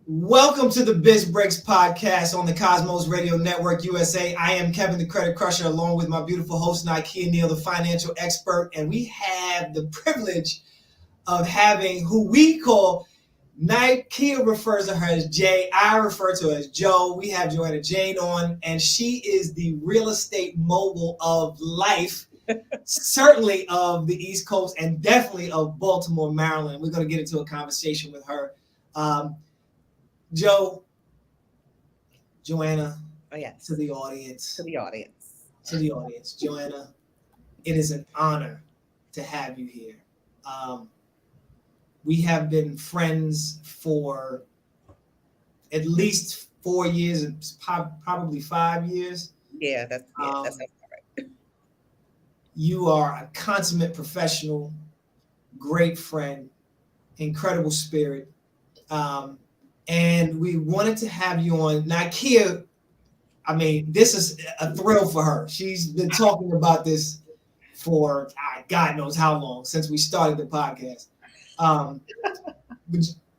Welcome to the Biz Breaks Podcast on the Cosmos Radio Network USA. I am Kevin, the Credit Crusher, along with my beautiful host, Nakia Neal, the financial expert. And we have the privilege of having who we call, Nakia refers to her as Jay. I refer to her as Joe. We have Joanna Jane on, and she is the real estate mogul of life, certainly of the East Coast and definitely of Baltimore, Maryland. We're going to get into a conversation with her. Joe, Joanna, to the audience. Joanna, it is an honor to have you here. We have been friends for at least 4 years, probably 5 years. Yeah, that's right. You are a consummate professional, great friend, incredible spirit. And we wanted to have you on. Nakia, I mean, this is a thrill for her. She's been talking about this for God knows how long, since we started the podcast.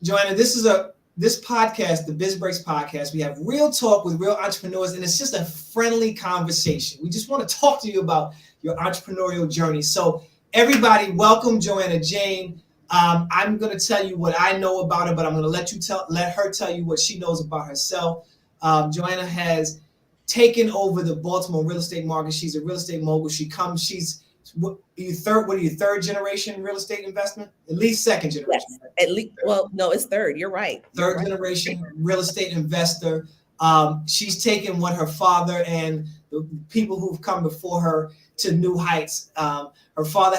Joanna, this podcast, the Biz Breaks Podcast, we have real talk with real entrepreneurs, and it's just a friendly conversation. We just want to talk to you about your entrepreneurial journey. So everybody, welcome Joanna Jane. I'm going to tell you what I know about her, but I'm going to let her tell you what she knows about herself. Joanna has taken over the Baltimore real estate market. She's a real estate mogul. What are you, third generation real estate investment? At least second generation. Yes, at least. Well, no, it's third. You're right. Third generation real estate investor. She's taken what her father and the people who've come before her to new heights. Her father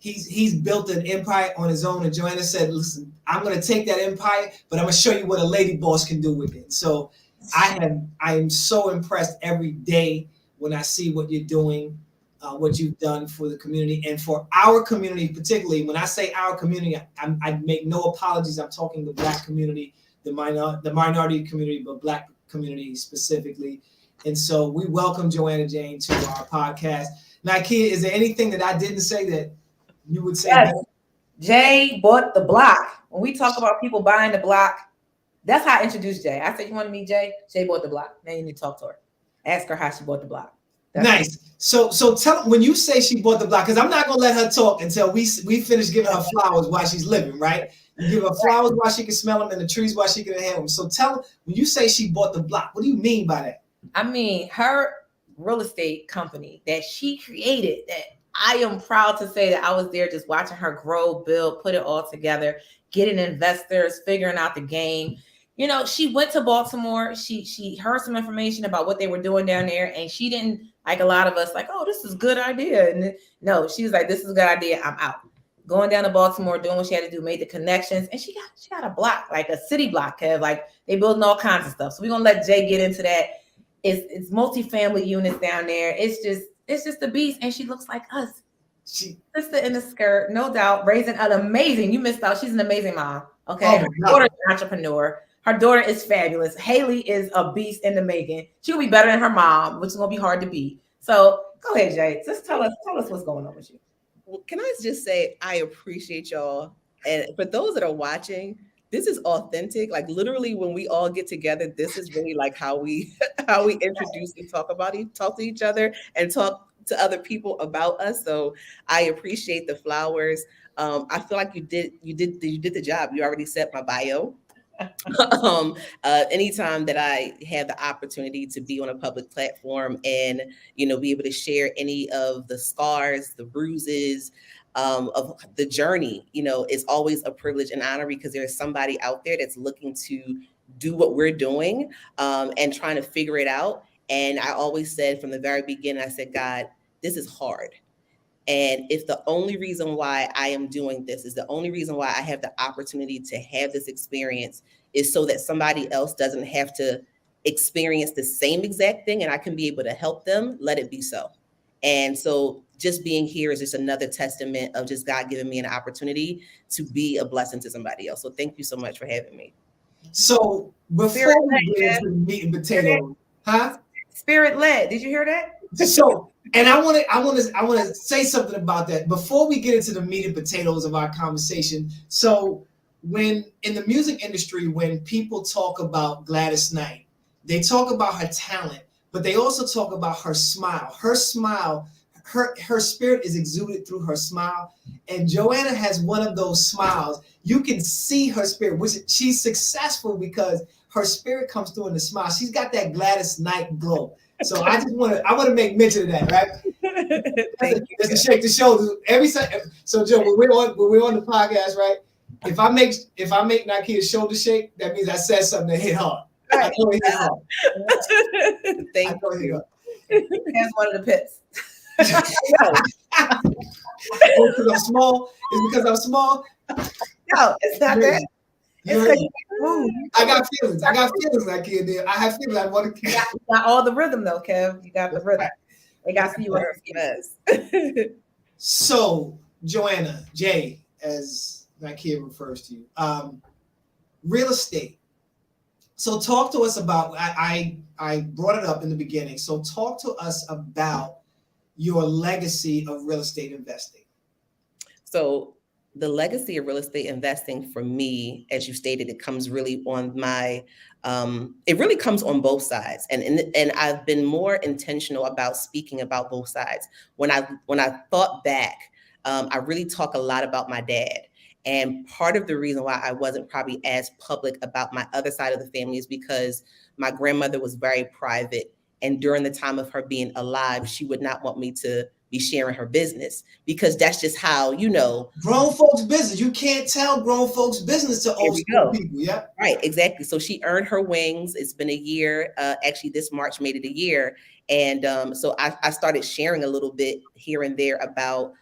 he's built an empire on his own, and Joanna said, listen, I'm going to take that empire, but I'm going to show you what a lady boss can do with it. So I am so impressed every day when I see what you're doing, what you've done for the community and for our community, particularly. When I say our community, I make no apologies. I'm talking the Black community, the minority community, but Black community specifically. And so we welcome Joanna Jane to our podcast. Nakia, is there anything that I didn't say that you would say? Yes. Jay bought the block. When we talk about people buying the block, that's how I introduced Jay. I said, you want to meet Jay? Jay bought the block. Now you need to talk to her. Ask her how she bought the block. That's nice. So tell, when you say she bought the block, because I'm not going to let her talk until we finish giving her flowers while she's living, right? You give her flowers while she can smell them and the trees while she can inhale them. So tell her, when you say she bought the block, what do you mean by that? I mean, her real estate company that she created, that I am proud to say that I was there just watching her grow, build, put it all together, getting investors, figuring out the game. You know, she went to Baltimore. She heard some information about what they were doing down there, and she didn't, like a lot of us, like, oh, this is a good idea. And no, she was like, this is a good idea. I'm out. Going down to Baltimore, doing what she had to do, made the connections, and she got a block, like a city block, Kev. Like, they building all kinds of stuff. So we're gonna let Jay get into that. It's multifamily units down there. It's just a beast, and she looks like us. Sister in the skirt, no doubt, raising an amazing. You missed out. She's an amazing mom. Okay, her daughter's an entrepreneur. Her daughter is fabulous. Haley is a beast in the making. She'll be better than her mom, which is gonna be hard to beat. So go ahead, Jay. Just tell us what's going on with you. Well, can I just say I appreciate y'all, and for those that are watching, this is authentic. Like, literally, when we all get together, this is really like how we introduce and talk to each other, and talk to other people about us. So I appreciate the flowers. I feel like you did the job. You already set my bio. Anytime that I have the opportunity to be on a public platform and, be able to share any of the scars, the bruises, of the journey, it's always a privilege and honor, because there's somebody out there that's looking to do what we're doing, and trying to figure it out. And I always said from the very beginning, I said, God, this is hard. And if the only reason why I am doing this is the only reason why I have the opportunity to have this experience is so that somebody else doesn't have to experience the same exact thing and I can be able to help them, let it be so. And so just being here is just another testament of just God giving me an opportunity to be a blessing to somebody else. So thank you so much for having me. So before we get into the meat and potatoes, Spirit led. Did you hear that? So, and I want to say something about that before we get into the meat and potatoes of our conversation. So, when in the music industry, when people talk about Gladys Knight, they talk about her talent, but they also talk about her smile. Her smile, her spirit is exuded through her smile. And Joanna has one of those smiles. You can see her spirit, which she's successful because her spirit comes through in the smile. She's got that Gladys Knight glow. So I want to make mention of that, right? That's to shake the shoulders every second. So Joe, when we're on the podcast, right? If I make Nakia's shoulder shake, that means I said something that hit hard. Right. I know it hit hard. Thank you. That's one of the pits. Because I'm small. It's because I'm small. No, it's not that. I got feelings. Nakia. There. I have feelings. I want to. You got all the rhythm though, Kev. You got the rhythm. They got you with her. So, Joanna, Jay, as Nakia refers to you, real estate. So talk to us about, I brought it up in the beginning. So talk to us about your legacy of real estate investing. So the legacy of real estate investing for me, as you stated, it comes really on my, it really comes on both sides. And I've been more intentional about speaking about both sides. When I thought back, I really talk a lot about my dad. And part of the reason why I wasn't probably as public about my other side of the family is because my grandmother was very private. And during the time of her being alive, she would not want me to be sharing her business because that's just how, grown folks' business. You can't tell grown folks' business to old school people. Yeah. Right. Exactly. So she earned her wings. It's been a year. Actually, this March made it a year. And so I started sharing a little bit here and there about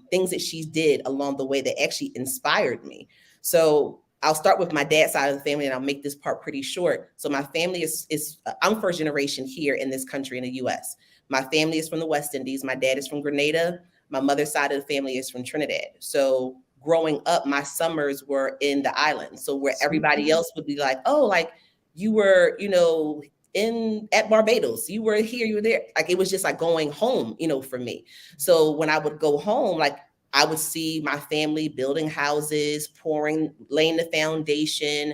things that she did along the way that actually inspired me. So I'll start with my dad's side of the family and I'll make this part pretty short. So my family is I'm first generation here in this country in the US. My family is from the West Indies. My dad is from Grenada. My mother's side of the family is from Trinidad. So growing up, my summers were in the islands. So where everybody else would be like, oh, like you were, at Barbados, you were here, you were there. Like, it was just like going home, for me. So when I would go home, like I would see my family building houses, laying the foundation.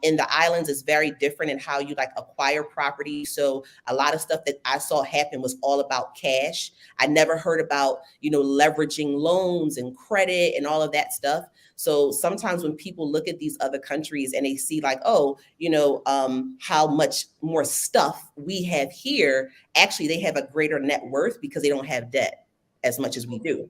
In the islands is very different in how you like acquire property. So a lot of stuff that I saw happen was all about cash. I never heard about, leveraging loans and credit and all of that stuff. So sometimes when people look at these other countries and they see like, oh, how much more stuff we have here, actually they have a greater net worth because they don't have debt as much as we do.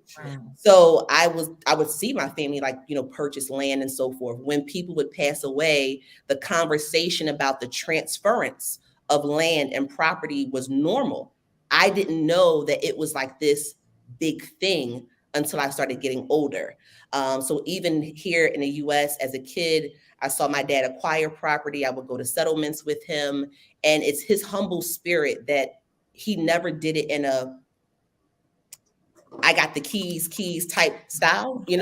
So I would see my family like, purchase land and so forth. When people would pass away, the conversation about the transference of land and property was normal. I didn't know that it was like this big thing until I started getting older. So even here in the US as a kid, I saw my dad acquire property. I would go to settlements with him. And it's his humble spirit that he never did it in a I got the keys type style, So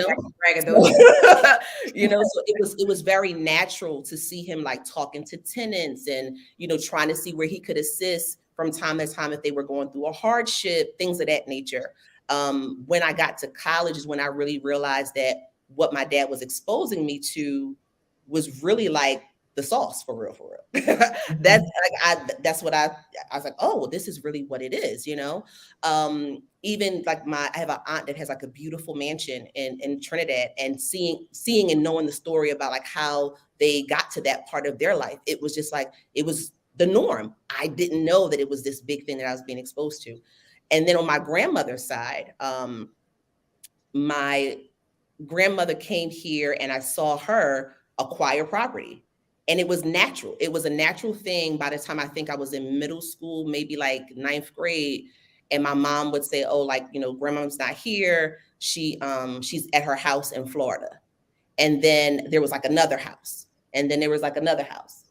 it was very natural to see him like talking to tenants and, trying to see where he could assist from time to time if they were going through a hardship, things of that nature. When I got to college is when I really realized that what my dad was exposing me to was really like the sauce for real. That's like that's what I was like, oh, well, this is really what it is, even like I have an aunt that has like a beautiful mansion in Trinidad, and seeing and knowing the story about like how they got to that part of their life. It was just like, it was the norm. I didn't know that it was this big thing that I was being exposed to. And then on my grandmother's side, my grandmother came here and I saw her acquire property. And it was natural. It was a natural thing by the time I think I was in middle school, maybe like 9th grade. And my mom would say, oh, like, grandma's not here. She's at her house in Florida. And then there was like another house. And then there was like another house.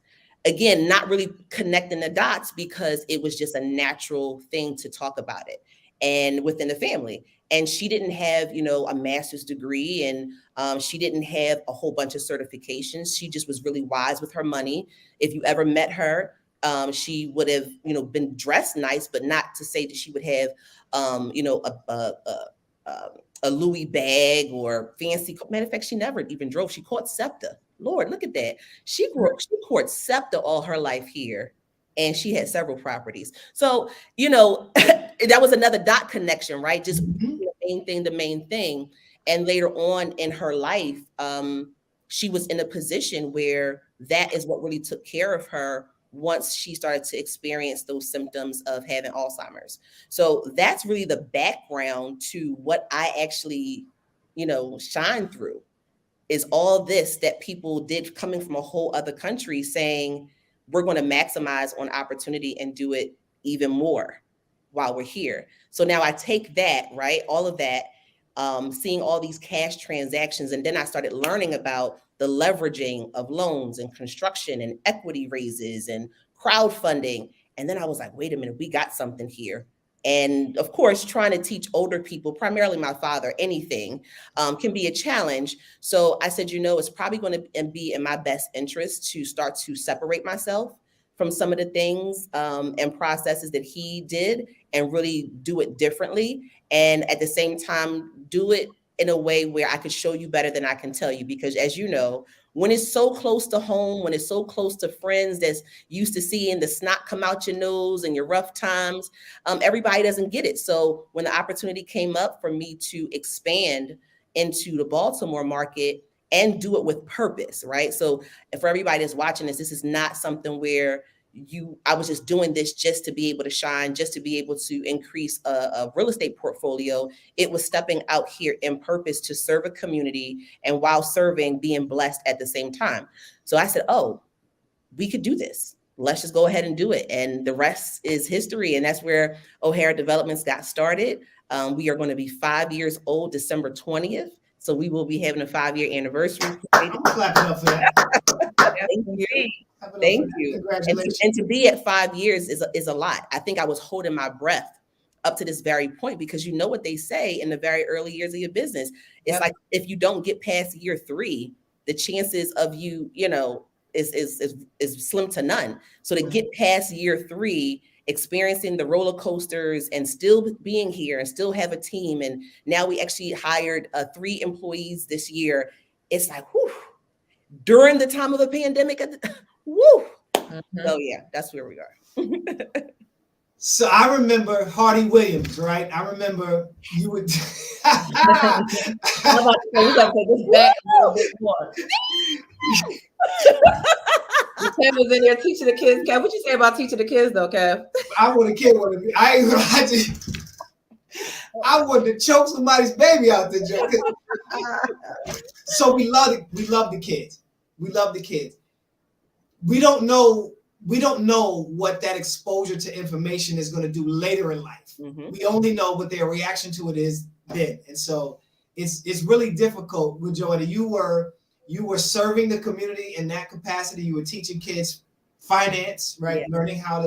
Again, not really connecting the dots because it was just a natural thing to talk about it and within the family. And she didn't have, a master's degree, and she didn't have a whole bunch of certifications. She just was really wise with her money. If you ever met her, she would have, been dressed nice, but not to say that she would have, a Louis bag or fancy. Matter of fact, she never even drove. She caught SEPTA. Lord, look at that. She caught SEPTA all her life here, and she had several properties. So, that was another dot connection, right? Just the main thing. And later on in her life, she was in a position where that is what really took care of her once she started to experience those symptoms of having Alzheimer's. So that's really the background to what I actually, shine through, is all this that people did coming from a whole other country saying, we're going to maximize on opportunity and do it even more while we're here. So now I take that, right? All of that, seeing all these cash transactions. And then I started learning about the leveraging of loans and construction and equity raises and crowdfunding. And then I was like, wait a minute, we got something here. And of course, trying to teach older people, primarily my father, anything can be a challenge. So I said, it's probably going to be in my best interest to start to separate myself from some of the things and processes that he did and really do it differently. And at the same time, do it in a way where I could show you better than I can tell you. Because as you know, when it's so close to home, when it's so close to friends that's used to seeing the snot come out your nose and your rough times, everybody doesn't get it. So when the opportunity came up for me to expand into the Baltimore market and do it with purpose, right? So for everybody that's watching this is not something where I was just doing this just to be able to shine, just to be able to increase a real estate portfolio. It was stepping out here in purpose to serve a community, and while serving, being blessed at the same time. So I said, oh, we could do this. Let's just go ahead and do it. And the rest is history. And that's where O'Hara Developments got started. We are going to be 5 years old, December 20th. So we will be having a 5-year anniversary. I'm clapping up for that. Thank you. Thank you. Congratulations. And to be at 5 years is a lot. I think I was holding my breath up to this very point, because you know what they say in the very early years of your business. It's like, if you don't get past year 3, the chances of you, is slim to none. So to get past year 3, experiencing the roller coasters and still being here and still have a team. And now we actually hired 3 employees this year. It's like, whew, during the time of a pandemic, woo. So yeah, that's where we are. So I remember Hardy Williams, right? I remember you would. I'm about to say, we got to take this back a little bit more. Kev was in there teaching the kids. Kev, what you say about teaching the kids, though, Kev? I want a kid. I ain't gonna. I wanted to choke somebody's baby out there, Joe. So we love it. We love the kids. We love the kids. We don't know what that exposure to information is going to do later in life. Mm-hmm. We only know what their reaction to it is then. And so it's really difficult with Joanna. You were serving the community in that capacity. You were teaching kids finance, right? Yeah. Learning how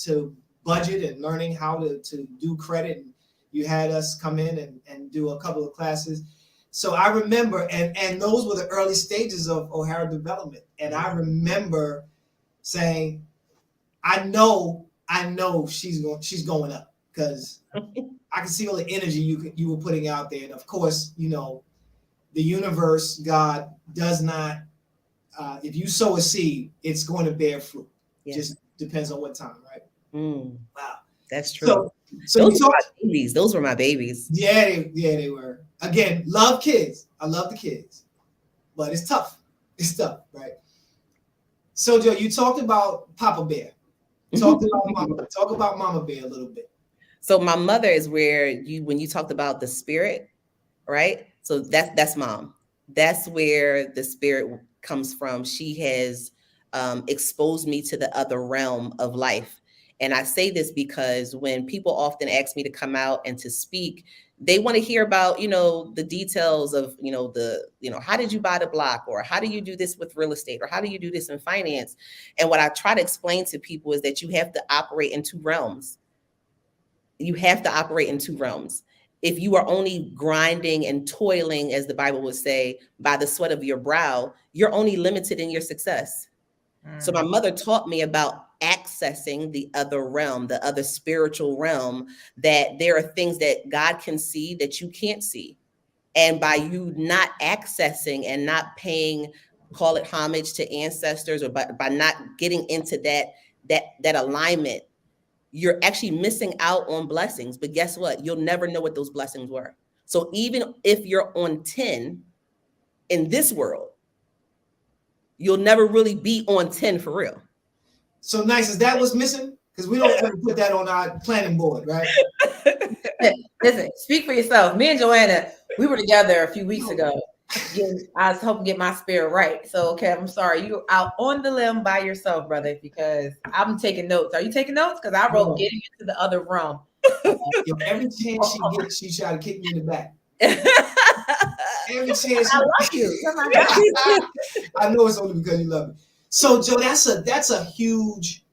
to budget and learning how to do credit. And you had us come in and do a couple of classes. So I remember, and those were the early stages of O'Hara Development. And I remember saying, I know she's going up, because I can see all the energy you were putting out there. And of course, the universe, God does not, if you sow a seed, it's going to bear fruit. Yeah. Just depends on what time, right? Wow. That's true. So those were my babies. Yeah, they were. Again, love kids. I love the kids, but it's tough. It's tough, right? So, Joe, you talked about Papa Bear. Talk about Mama Bear a little bit. So my mother is where when you talked about the spirit, right? So that's mom. That's where the spirit comes from. She has exposed me to the other realm of life. And I say this because when people often ask me to come out and to speak, they want to hear about, the details of, how did you buy the block, or how do you do this with real estate, or how do you do this in finance? And what I try to explain to people is that you have to operate in 2 realms. You have to operate in 2 realms. If you are only grinding and toiling, as the Bible would say, by the sweat of your brow, you're only limited in your success. So my mother taught me about accessing the other realm, the other spiritual realm, that there are things that God can see that you can't see. And by you not accessing and not paying, call it homage to ancestors, or by not getting into that alignment, you're actually missing out on blessings. But guess what? You'll never know what those blessings were. So even if you're on 10 in this world, you'll never really be on 10 for real. So nice. Is that what's missing? Because we don't ever put that on our planning board, right? Listen, speak for yourself. Me and Joanna, we were together a few weeks ago. I was hoping to get my spirit right. So, okay, I'm sorry. You're out on the limb by yourself, brother, because I'm taking notes. Are you taking notes? Because I wrote getting into the other realm. Every chance she gets, she try to kick me in the back. Every chance I love you. Oh my God. I know it's only because you love me. So, Joe, that's a huge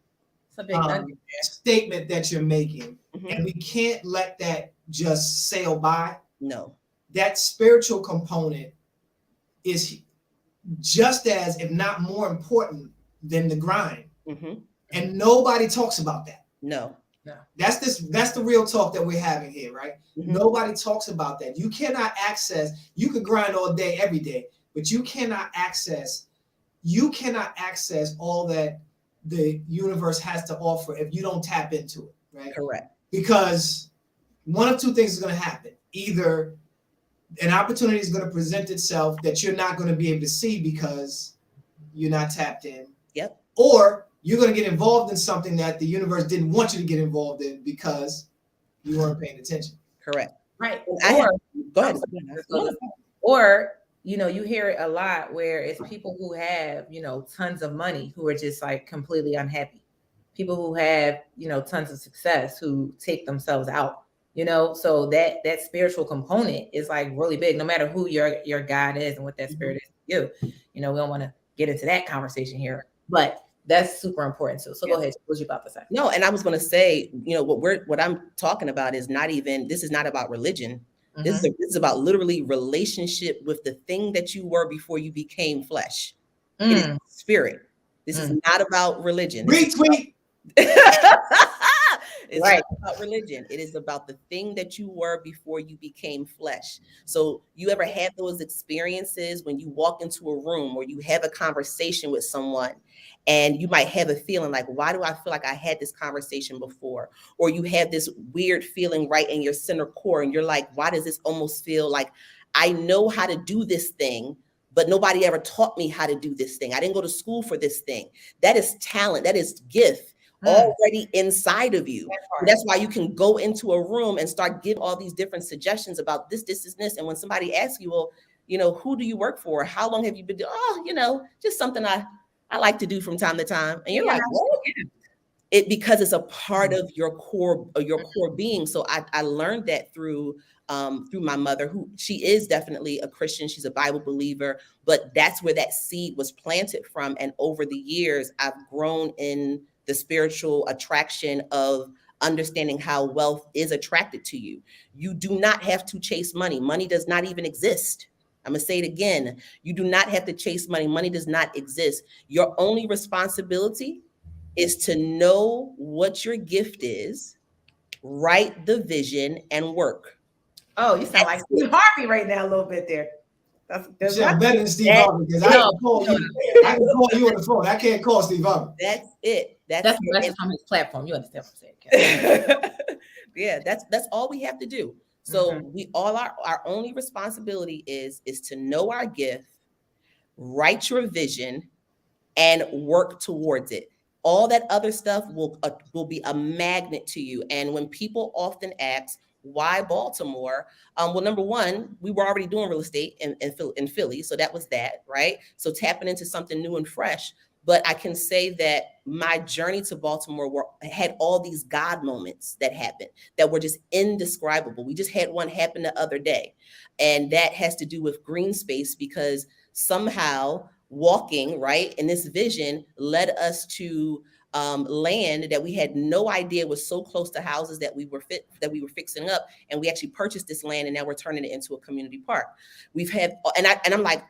statement that you're making. Mm-hmm. And we can't let that just sail by. No. That spiritual component is just as, if not more important than the grind. Mm-hmm. And nobody talks about that. No. That's the real talk that we're having here, right? Mm-hmm. Nobody talks about that. You cannot access, you could grind all day, every day, but you cannot access all that the universe has to offer if you don't tap into it, right? Correct. Because one of two things is going to happen. Either an opportunity is going to present itself that you're not going to be able to see because you're not tapped in. Yep. Or you're going to get involved in something that the universe didn't want you to get involved in because you weren't paying attention. Correct. Right. Go ahead. Or, you hear it a lot where it's people who have, tons of money who are just like completely unhappy. People who have, tons of success who take themselves out. So that spiritual component is like really big, no matter who your God is and what that spirit is to you. We don't want to get into that conversation here, but that's super important too. So Go ahead. What you about to say? No, and I was going to say, what I'm talking about is this is not about religion. Mm-hmm. This is about literally relationship with the thing that you were before you became flesh. It is spirit. This is not about religion. Retweet. It's not about religion. It is about the thing that you were before you became flesh. So you ever had those experiences when you walk into a room or you have a conversation with someone and you might have a feeling like, why do I feel like I had this conversation before? Or you have this weird feeling right in your center core and you're like, why does this almost feel like I know how to do this thing, but nobody ever taught me how to do this thing. I didn't go to school for this thing. That is talent. That is gift. Already inside of you. That's why you can go into a room and start giving all these different suggestions about this. And when somebody asks you, well, who do you work for? How long have you been doing? Oh, just something I like to do from time to time. And you're like, what? Because it's a part of your core being. So I learned that through my mother, who she is definitely a Christian. She's a Bible believer, but that's where that seed was planted from. And over the years, I've grown in the spiritual attraction of understanding how wealth is attracted to you. You do not have to chase money. Money does not even exist. I'm going to say it again. You do not have to chase money. Money does not exist. Your only responsibility is to know what your gift is, write the vision, and work. Oh, you sound like Steve Harvey right now a little bit there. I'm better than Steve Harvey because I can call you on the phone. I can't call Steve Harvey. That's it. That's on his platform. You understand what I'm saying? Yeah, that's all we have to do. So we all our only responsibility is to know our gift, write your vision, and work towards it. All that other stuff will be a magnet to you. And when people often ask, why Baltimore? Well, number one, we were already doing real estate in Philly. So that was that, right? So tapping into something new and fresh. But I can say that my journey to Baltimore had all these God moments that happened that were just indescribable. We just had one happen the other day. And that has to do with green space because somehow walking, right, in this vision led us to land that we had no idea was so close to houses that we were fixing up, and we actually purchased this land, and now we're turning it into a community park. We've had, and I'm like,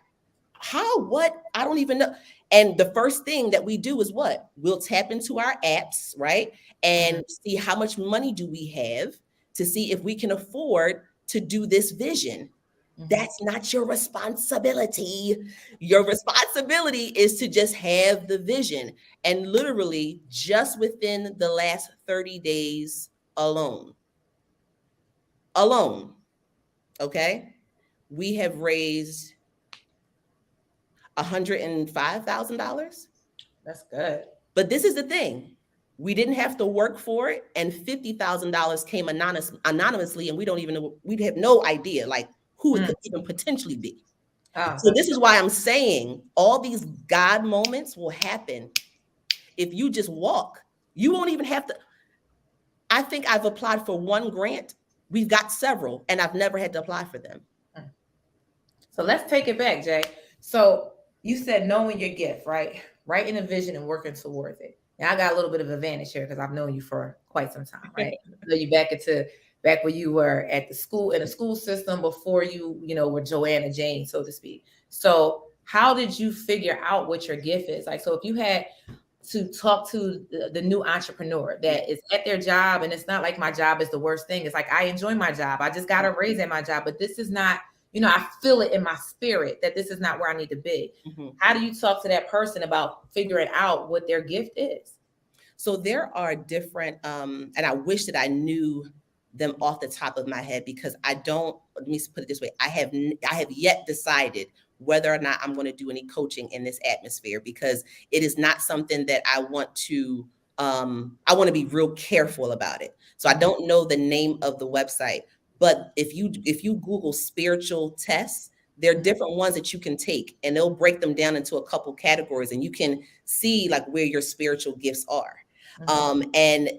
how? What? I don't even know. And the first thing that we do is what? We'll tap into our apps, right, and see how much money do we have to see if we can afford to do this vision. That's not your responsibility. Your responsibility is to just have the vision. And literally, just within the last 30 days alone, okay, we have raised $105,000. That's good. But this is the thing. We didn't have to work for it, and $50,000 came anonymously, and we don't even know, we have no idea like who it could even potentially be. So this is why I'm saying all these God moments will happen if you just walk. You won't even have to. I think I've applied for one grant. We've got several, and I've never had to apply for them. So let's take it back, Jay. So you said knowing your gift, right? Writing a vision and working towards it. Now I got a little bit of advantage here because I've known you for quite some time, right? I know you back when you were at the school, in the school system before you were Joanna Jane, so to speak. So how did you figure out what your gift is? Like, so if you had to talk to the new entrepreneur that is at their job, and it's not like my job is the worst thing. It's like, I enjoy my job. I just got a raise at my job, but this is not, I feel it in my spirit that this is not where I need to be. How do you talk to that person about figuring out what their gift is? So there are different, and I wish that I knew them off the top of my head, because let me put it this way. I have yet decided whether or not I'm going to do any coaching in this atmosphere, because it is not something that I want to be real careful about it. So I don't know the name of the website, but if you Google spiritual tests, there are different ones that you can take, and they'll break them down into a couple categories, and you can see like where your spiritual gifts are. And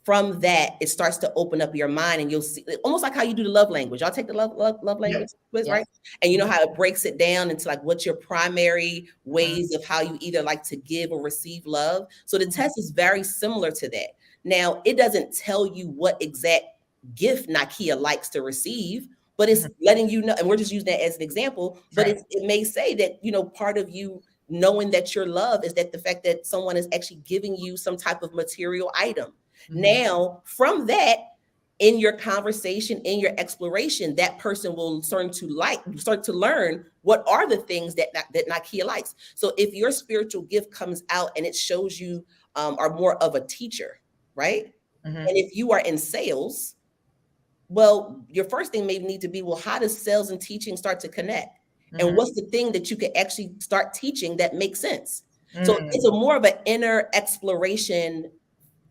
from that, it starts to open up your mind, and you'll see, almost like how you do the love language. Y'all take the love language quiz, right? And you know how it breaks it down into like what's your primary ways of how you either like to give or receive love. So the test is very similar to that. Now, it doesn't tell you what exact gift Nakia likes to receive, but it's letting you know, and we're just using that as an example, but it may say that, part of you knowing that your love is that the fact that someone is actually giving you some type of material item. Now, from that, in your conversation, in your exploration, that person will start to learn what are the things that Nakia likes. So if your spiritual gift comes out and it shows you are more of a teacher, right? And if you are in sales, well, your first thing may need to be, well, how does sales and teaching start to connect? And what's the thing that you could actually start teaching that makes sense? So it's a more of an inner exploration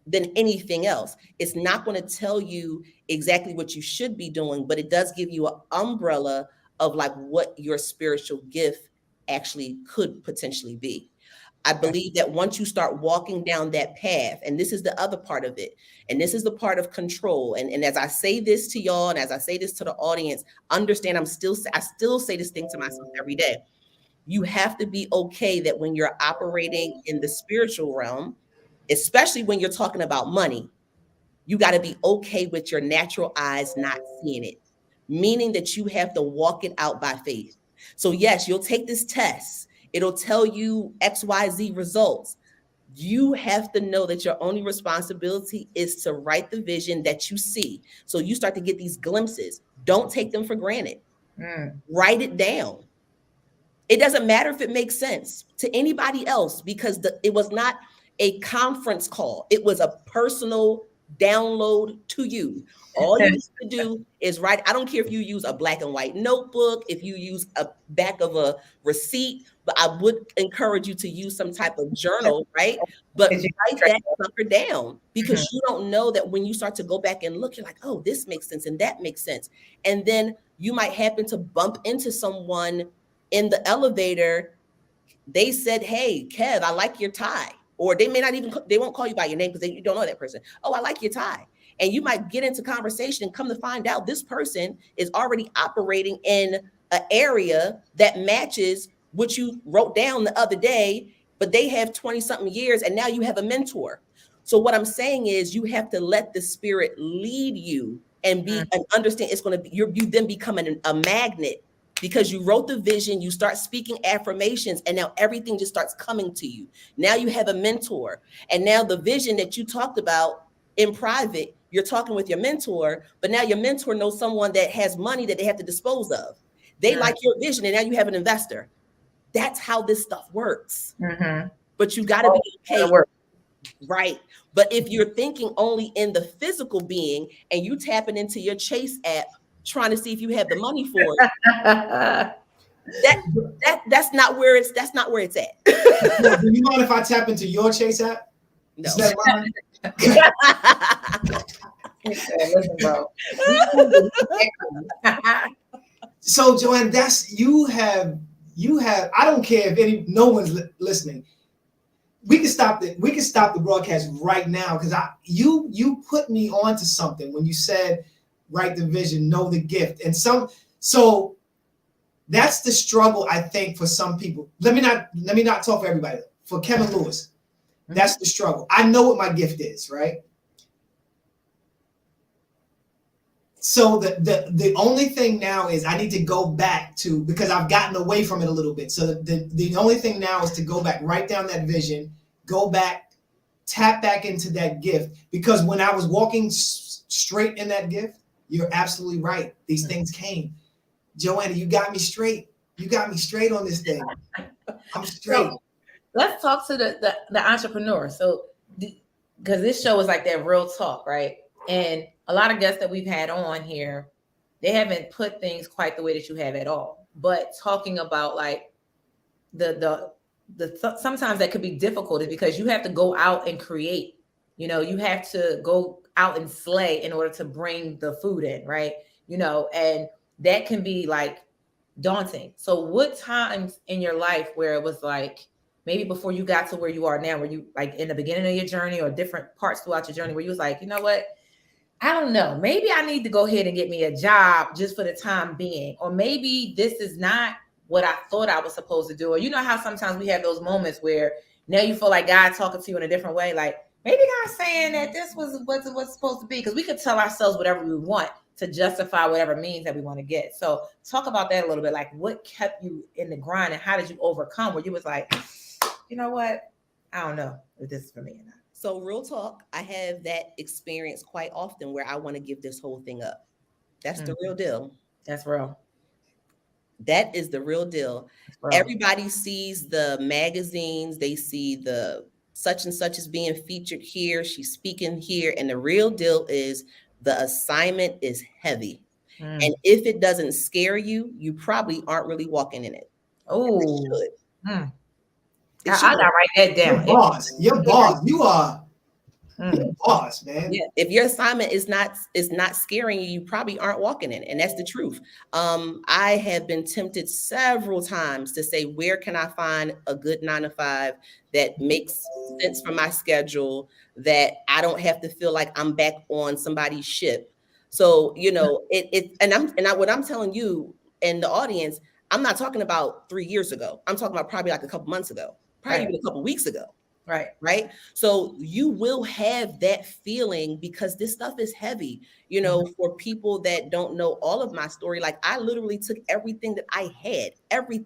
than anything else. It's not going to tell you exactly what you should be doing, but it does give you an umbrella of like what your spiritual gift actually could potentially be. I believe that once you start walking down that path, and this is the other part of it, and this is the part of control. And as I say this to y'all, and as I say this to the audience, understand I still say this thing to myself every day. You have to be okay that when you're operating in the spiritual realm, especially when you're talking about money, you got to be okay with your natural eyes not seeing it, meaning that you have to walk it out by faith. So yes, you'll take this test. It'll tell you XYZ results. You have to know that your only responsibility is to write the vision that you see. So you start to get these glimpses. Don't take them for granted. Write it down. It doesn't matter if it makes sense to anybody else, because it was not a conference call. It was a personal download to you. All you need to do is write. I don't care if you use a black and white notebook, if you use a back of a receipt, but I would encourage you to use some type of journal, right? But write that sucker down, because you don't know that when you start to go back and look, you're like, oh, this makes sense and that makes sense. And then you might happen to bump into someone in the elevator. They said, hey, Kev, I like your tie. Or they may not even, they won't call you by your name because you don't know that person. Oh, I like your tie. And you might get into conversation and come to find out this person is already operating in an area that matches what you wrote down the other day, but they have 20 something years and now you have a mentor. So what I'm saying is you have to let the spirit lead you and understand it's going to be, you then become a magnet, because you wrote the vision, you start speaking affirmations, and now everything just starts coming to you. Now you have a mentor. And now the vision that you talked about in private, you're talking with your mentor, but now your mentor knows someone that has money that they have to dispose of. They like your vision, and now you have an investor. That's how this stuff works. But you got to be paid. Right. But if you're thinking only in the physical being and you tapping into your Chase app, trying to see if you have the money for it, that's not where it's at. Do you mind if I tap into your Chase app? No. Listen, bro. So Joanna, you have I don't care if no one's listening. We can stop the broadcast right now because you put me onto something when you said write the vision, know the gift, and so that's the struggle I think for some people. Let me not talk for everybody. For Kevin Lewis, that's the struggle. I know what my gift is, right? So the only thing now is I need to go back to, because I've gotten away from it a little bit. So the only thing now is to go back, write down that vision, go back, tap back into that gift. Because when I was walking straight in that gift, you're absolutely right. These things came. Joanna, you got me straight. You got me straight on this thing. I'm straight. So, let's talk to the entrepreneur. So, because this show is like that real talk, right? And a lot of guests that we've had on here, they haven't put things quite the way that you have at all. But talking about like the sometimes that could be difficult is because you have to go out and create. You know, you have to go out and slay in order to bring the food in, right? You know, and that can be like daunting. So what times in your life where it was like, maybe before you got to where you are now, where you like in the beginning of your journey or different parts throughout your journey where you was like, you know what? I don't know. Maybe I need to go ahead and get me a job just for the time being. Or maybe this is not what I thought I was supposed to do. Or you know how sometimes we have those moments where now you feel like God's talking to you in a different way. Like maybe God's saying that this was what's supposed to be. Because we could tell ourselves whatever we want to justify whatever means that we want to get. So talk about that a little bit. Like what kept you in the grind and how did you overcome where you was like, you know what? I don't know if this is for me or not. So real talk, I have that experience quite often where I want to give this whole thing up. That's the real deal. That's real. That is the real deal. Everybody sees the magazines. They see the such and such is being featured here. She's speaking here. And the real deal is the assignment is heavy. And if it doesn't scare you, you probably aren't really walking in it. Oh, I gotta write that down. You're boss. You are you're boss, man. Yeah. If your assignment is not scaring you, you probably aren't walking in it. And that's the truth. I have been tempted several times to say, where can I find a good 9-to-5 that makes sense for my schedule, that I don't have to feel like I'm back on somebody's ship. So, you know, what I'm telling you and the audience, I'm not talking about 3 years ago. I'm talking about probably like a couple months ago. Probably even a couple weeks ago. Right. So you will have that feeling because this stuff is heavy, you know, for people that don't know all of my story. Like I literally took everything that I had, every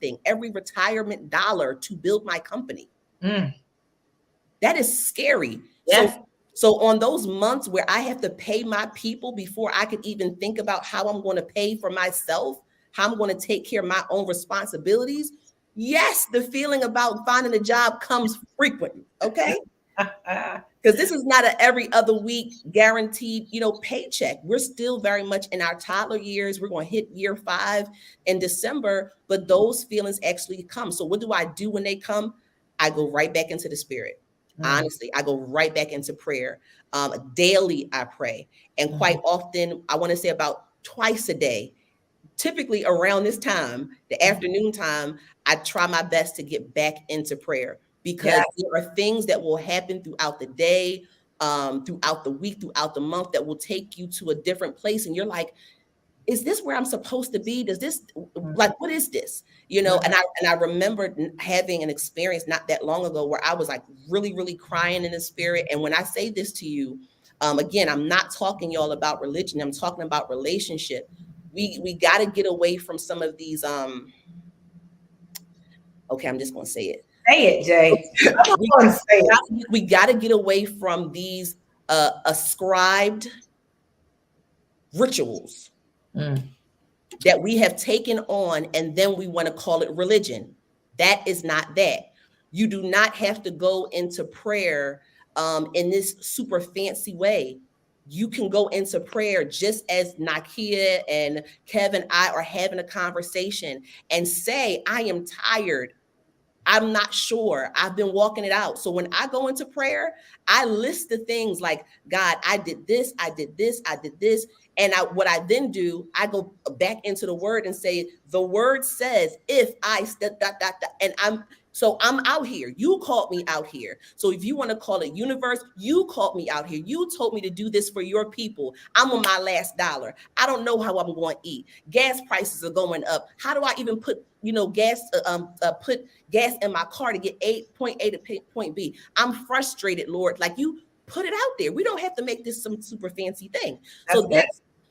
retirement dollar to build my company. That is scary. Yes. So on those months where I have to pay my people before I could even think about how I'm going to pay for myself, how I'm going to take care of my own responsibilities. Yes, the feeling about finding a job comes frequently, okay? Because this is not an every other week guaranteed, you know, paycheck. We're still very much in our toddler years. We're going to hit year 5 in December, but those feelings actually come. So what do I do when they come? I go right back into the spirit. Honestly, I go right back into prayer. Daily, I pray. And quite often, I want to say about twice a day, typically around this time, the afternoon time, I try my best to get back into prayer because there are things that will happen throughout the day, throughout the week, throughout the month that will take you to a different place. And you're like, is this where I'm supposed to be? Does this, like, what is this? You know, and I remember having an experience not that long ago where I was like really, really crying in the spirit. And when I say this to you, again, I'm not talking y'all about religion. I'm talking about relationship. We got to get away from some of these, okay, I'm just going to say it. Say it, Jay. We got to get away from these ascribed rituals. that we have taken on, and then we want to call it religion. That is not that. You do not have to go into prayer in this super fancy way. You can go into prayer just as Nakia and Kevin and I are having a conversation and say, I am tired. I'm not sure. I've been walking it out. So when I go into prayer, I list the things like, God, I did this, I did this, I did this. And what I then do, I go back into the word and say, the word says, if I step, and I'm out here. You called me out here. So if you want to call it universe, you called me out here. You told me to do this for your people. I'm on my last dollar. I don't know how I'm going to eat. Gas prices are going up. How do I even put gas in my car to get point A to point B? I'm frustrated, Lord. Like, you put it out there. We don't have to make this some super fancy thing.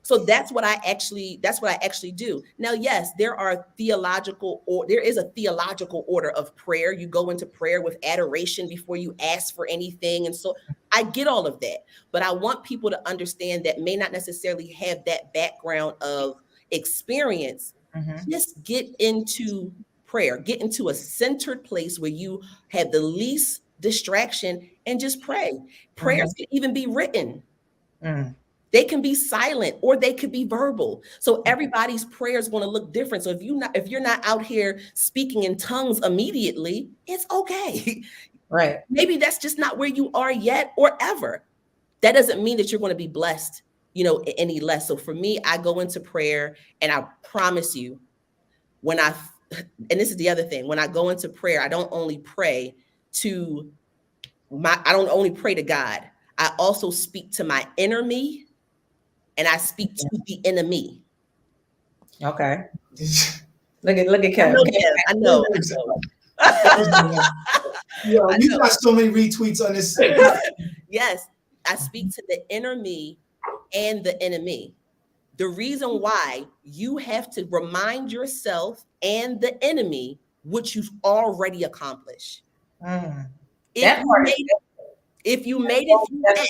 So that's what I actually do. Now, yes, there is a theological order of prayer. You go into prayer with adoration before you ask for anything. And so I get all of that, but I want people to understand that may not necessarily have that background of experience. Just get into prayer, get into a centered place where you have the least distraction and just pray. Prayers can even be written. They can be silent or they could be verbal. So everybody's prayer is going to look different. So if you're not out here speaking in tongues immediately, it's okay. Right. Maybe that's just not where you are yet or ever. That doesn't mean that you're going to be blessed, any less. So for me, I go into prayer, and I promise you, and this is the other thing, when I go into prayer, I don't only pray to God. I also speak to my inner me, and I speak to the enemy. Okay. Look at Kevin. I know. You got so many retweets on this. Yes, I speak to the inner me and the enemy. The reason why you have to remind yourself and the enemy what you've already accomplished. If you made it through that,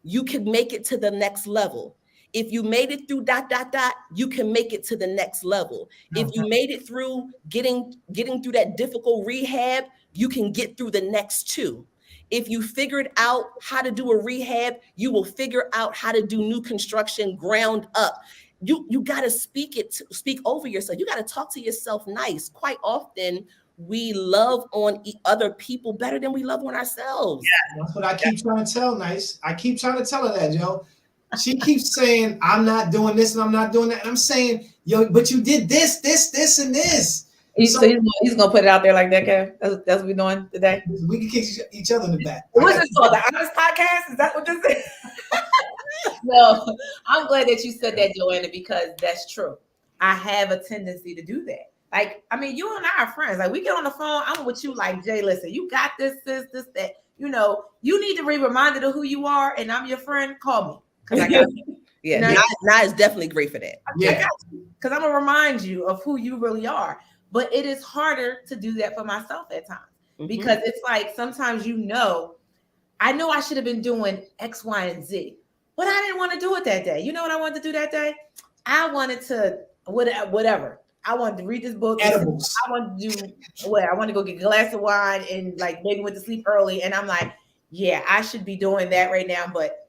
you can make it to the next level. If you made it through ... you can make it to the next level. If you made it through getting through that difficult rehab, you can get through the next two. If you figured out how to do a rehab, you will figure out how to do new construction ground up. You got to speak over yourself. You got to talk to yourself nice. Quite often, we love on other people better than we love on ourselves. Yeah, that's what I keep trying to tell Nice. I keep trying to tell her that, Joe. She keeps saying, I'm not doing this and I'm not doing that. And I'm saying, but you did this, and this. He's going to put it out there like that, Kev? That's what we're doing today? We can kick each other in the back. What's this called? The Honest Podcast? Is that what this is? No, I'm glad that you said that, Joanna, because that's true. I have a tendency to do that. Like, I mean, you and I are friends. Like, we get on the phone, I'm with you like, Jay, listen, you got this, that. You need to be reminded of who you are, and I'm your friend. Call me. Because I got you. Yeah, Nah is definitely great for that. Yeah. Because I'm going to remind you of who you really are. But it is harder to do that for myself at times. Because it's like, sometimes I know I should have been doing X, Y, and Z. But I didn't want to do it that day. You know what I wanted to do that day? I wanted to, whatever. I wanted to read this book. Edibles. I wanted to do I want to go get a glass of wine and like maybe went to sleep early. And I'm like, yeah, I should be doing that right now, but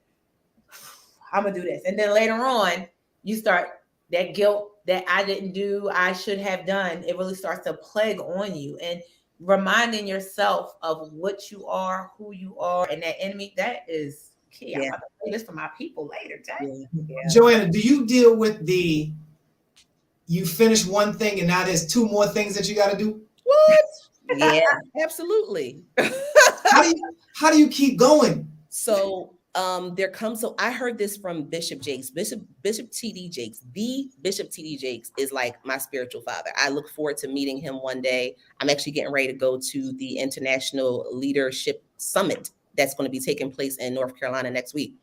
I'm gonna do this. And then later on, you start that guilt that I didn't do, I should have done. It really starts to plague on you, and reminding yourself of what you are, who you are, and that enemy. That is key. Yeah. I'm about to play this for my people later, Jay. Yeah. Joanna, do you deal with you finish one thing and now there's two more things that you got to do? What? Yeah, absolutely. How do you keep going? So I heard this from Bishop Jakes, Bishop TD Jakes. The Bishop TD Jakes is like my spiritual father. I look forward to meeting him one day. I'm actually getting ready to go to the International Leadership Summit that's going to be taking place in North Carolina next week.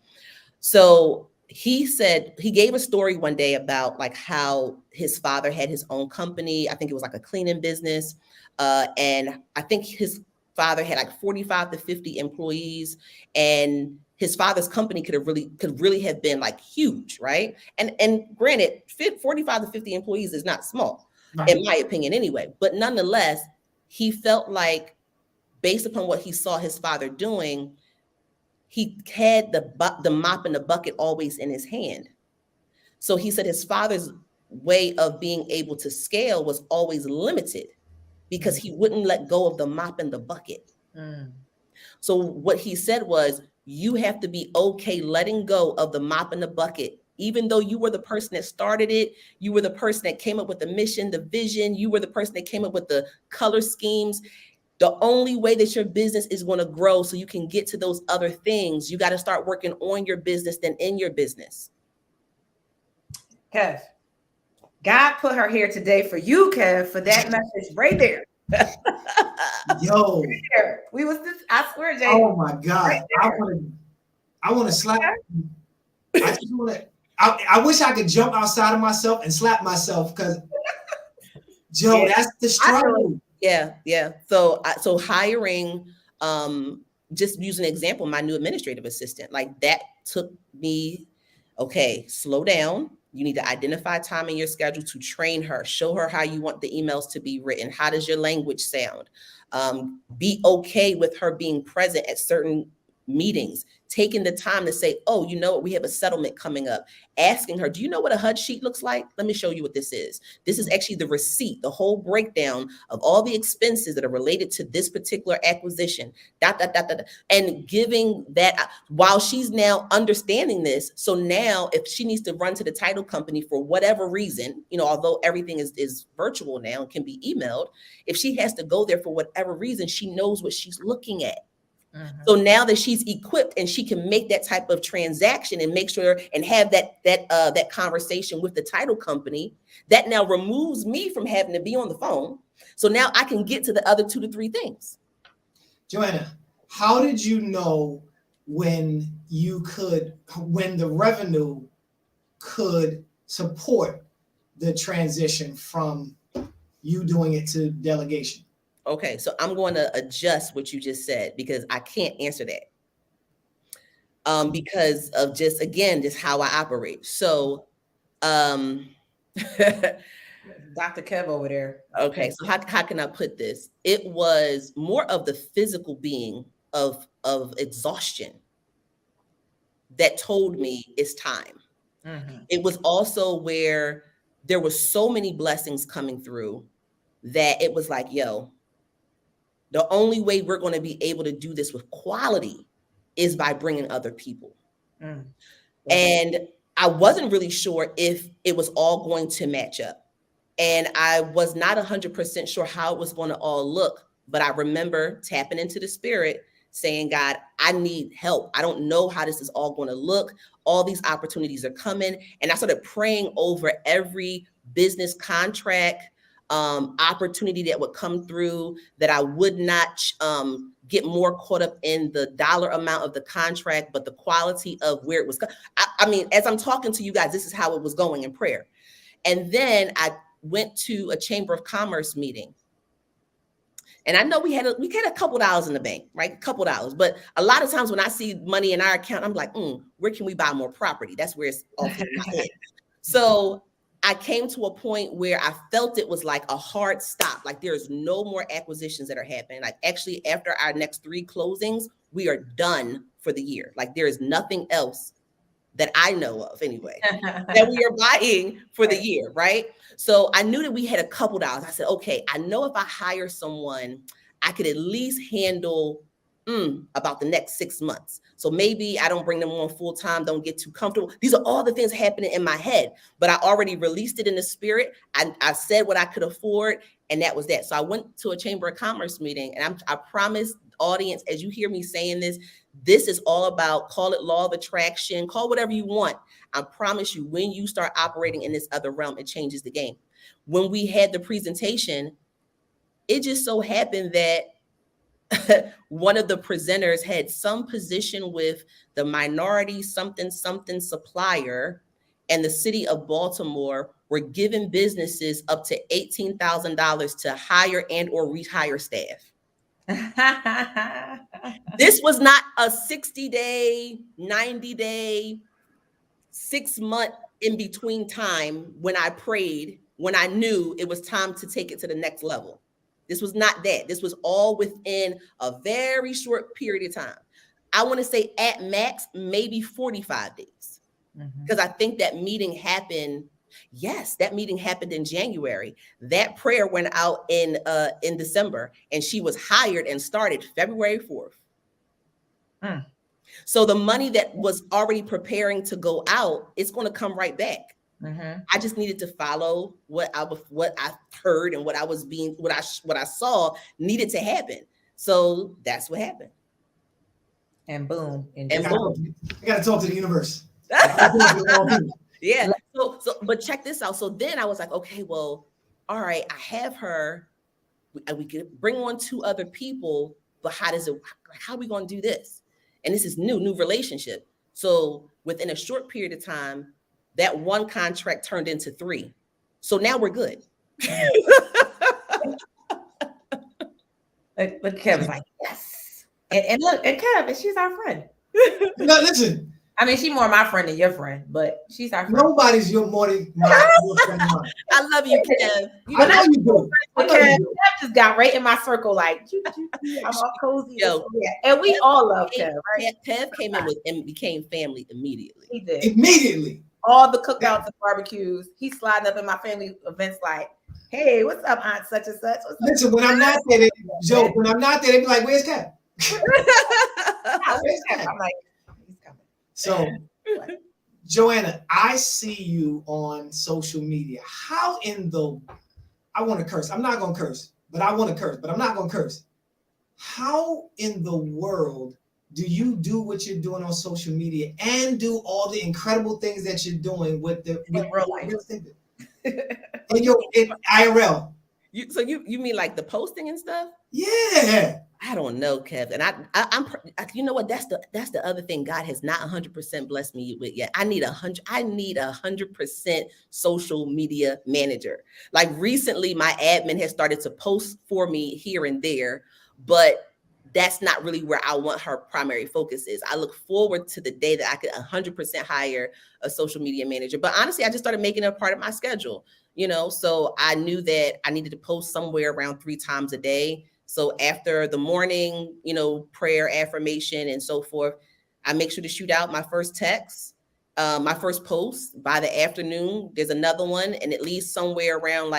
So he said, he gave a story one day about like how his father had his own company. I think it was like a cleaning business. And I think his father had like 45 to 50 employees, and his father's company could really have been like huge, right? And granted, 45 to 50 employees is not small, right, in my opinion anyway. But nonetheless, he felt like, based upon what he saw his father doing, he had the mop and the bucket always in his hand. So he said his father's way of being able to scale was always limited because he wouldn't let go of the mop and the bucket. So what he said was, you have to be okay letting go of the mop and the bucket. Even though you were the person that started it, you were the person that came up with the mission, the vision, you were the person that came up with the color schemes. The only way that your business is going to grow so you can get to those other things, you got to start working on your business than in your business. Kev, God put her here today for you, Kev, for that message right there. Yo, we was this. I swear, Jay. Oh my God, right, I want to slap. I just want to. I wish I could jump outside of myself and slap myself, because, Joe, that's the struggle. Yeah. So hiring, just use an example, my new administrative assistant, like that took me, okay, slow down. You need to identify time in your schedule to train her, show her how you want the emails to be written. How does your language sound? Be okay with her being present at certain meetings, taking the time to say, oh, you know what, we have a settlement coming up, asking her, do you know what a HUD sheet looks like? Let me show you what this is. This is actually the receipt, the whole breakdown of all the expenses that are related to this particular acquisition, and giving that while she's now understanding this. So now if she needs to run to the title company for whatever reason, although everything is virtual now and can be emailed, if she has to go there for whatever reason, she knows what she's looking at. So now that she's equipped and she can make that type of transaction and make sure and have that conversation with the title company, that now removes me from having to be on the phone. So now I can get to the other 2 to 3 things. Joanna, how did you know when the revenue could support the transition from you doing it to delegation? Okay, so I'm going to adjust what you just said, because I can't answer that because of just how I operate. So, Dr. Kev over there. Okay, so how can I put this? It was more of the physical being of exhaustion that told me it's time. It was also where there were so many blessings coming through that it was like, yo, the only way we're going to be able to do this with quality is by bringing other people. And I wasn't really sure if it was all going to match up. And I was not 100% sure how it was going to all look. But I remember tapping into the spirit, saying, God, I need help. I don't know how this is all going to look. All these opportunities are coming. And I started praying over every business contract, opportunity that would come through, that I would not get more caught up in the dollar amount of the contract, but the quality of where it was. I mean, as I'm talking to you guys, this is how it was going in prayer. And then I went to a Chamber of Commerce meeting. And I know we had a couple dollars in the bank, right? A couple dollars. But a lot of times when I see money in our account, I'm like, where can we buy more property? That's where it's off in my head. So I came to a point where I felt it was like a hard stop. Like there's no more acquisitions that are happening. Like actually after our next 3 closings, we are done for the year. Like there is nothing else that I know of anyway, that we are buying for the year, right? So I knew that we had a couple dollars. I said, okay, I know if I hire someone, I could at least handle about the next 6 months. So maybe I don't bring them on full time, don't get too comfortable. These are all the things happening in my head, but I already released it in the spirit. I said what I could afford, and that was that. So I went to a Chamber of Commerce meeting, and I promised audience, as you hear me saying this is all about, call it law of attraction, call whatever you want. I promise you, when you start operating in this other realm, it changes the game. When we had the presentation, it just so happened that one of the presenters had some position with the minority something supplier, and the city of Baltimore were giving businesses up to $18,000 to hire and or rehire staff. This was not a 60-day, 90-day, 6-month in between time when I prayed, when I knew it was time to take it to the next level. This was not that. This was all within a very short period of time. I want to say at max, maybe 45 days. Because I think that meeting happened. Yes, that meeting happened in January. That prayer went out in December, and she was hired and started February 4th. So the money that was already preparing to go out, it's going to come right back. I just needed to follow what I heard and what I saw needed to happen. So that's what happened. And boom. I got to talk to the universe. Yeah. So, but check this out. So then I was like, okay, well, all right, I have her. We could bring on 2 other people, but how are we going to do this? And this is new relationship. So within a short period of time, that 1 contract turned into 3. So now we're good. But Kevin's like, yes. And look, and Kevin, she's our friend. No, listen. I mean, she's more my friend than your friend, but she's our friend. Nobody's more than my friend. I love you, Kev. I know you do. Kev just got right in my circle, like, I'm all cozy. Yo, and we all love Kev, right? Kev came in and became family immediately. He did. Immediately. All the cookouts and barbecues. He's sliding up in my family events like, hey, what's up, Aunt such and such? Listen, when I'm not there, when I'm not there, they be like, where's Kev? Where's Kev? I'm like, he's coming. So, Joanna, I see you on social media. How in the, I want to curse. I'm not going to curse, but I want to curse, but I'm not going to curse. How in the world do you do what you're doing on social media and do all the incredible things that you're doing with real life? In IRL. You mean like the posting and stuff? Yeah. I don't know, Kev. And I'm you know what? That's the other thing God has not 100% blessed me with yet. I need 100% social media manager. Like recently, my admin has started to post for me here and there, but that's not really where I want her primary focus is. I look forward to the day that I could 100% hire a social media manager. But honestly, I just started making it a part of my schedule, so I knew that I needed to post somewhere around 3 times a day. So after the morning, prayer, affirmation, and so forth, I make sure to shoot out my first text, my first post. By the afternoon, there's another one, and at least somewhere around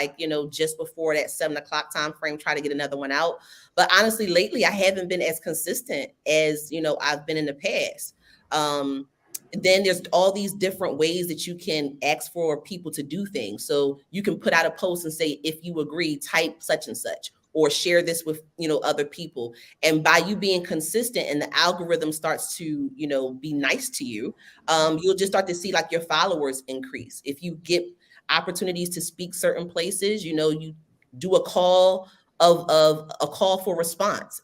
just before that 7 o'clock time frame, try to get another one out. But honestly, lately, I haven't been as consistent as, I've been in the past. Then there's all these different ways that you can ask for people to do things. So you can put out a post and say, if you agree, type such and such, or share this with, other people. And by you being consistent and the algorithm starts to, be nice to you, you'll just start to see your followers increase. If you get opportunities to speak certain places, you do a call a call for response.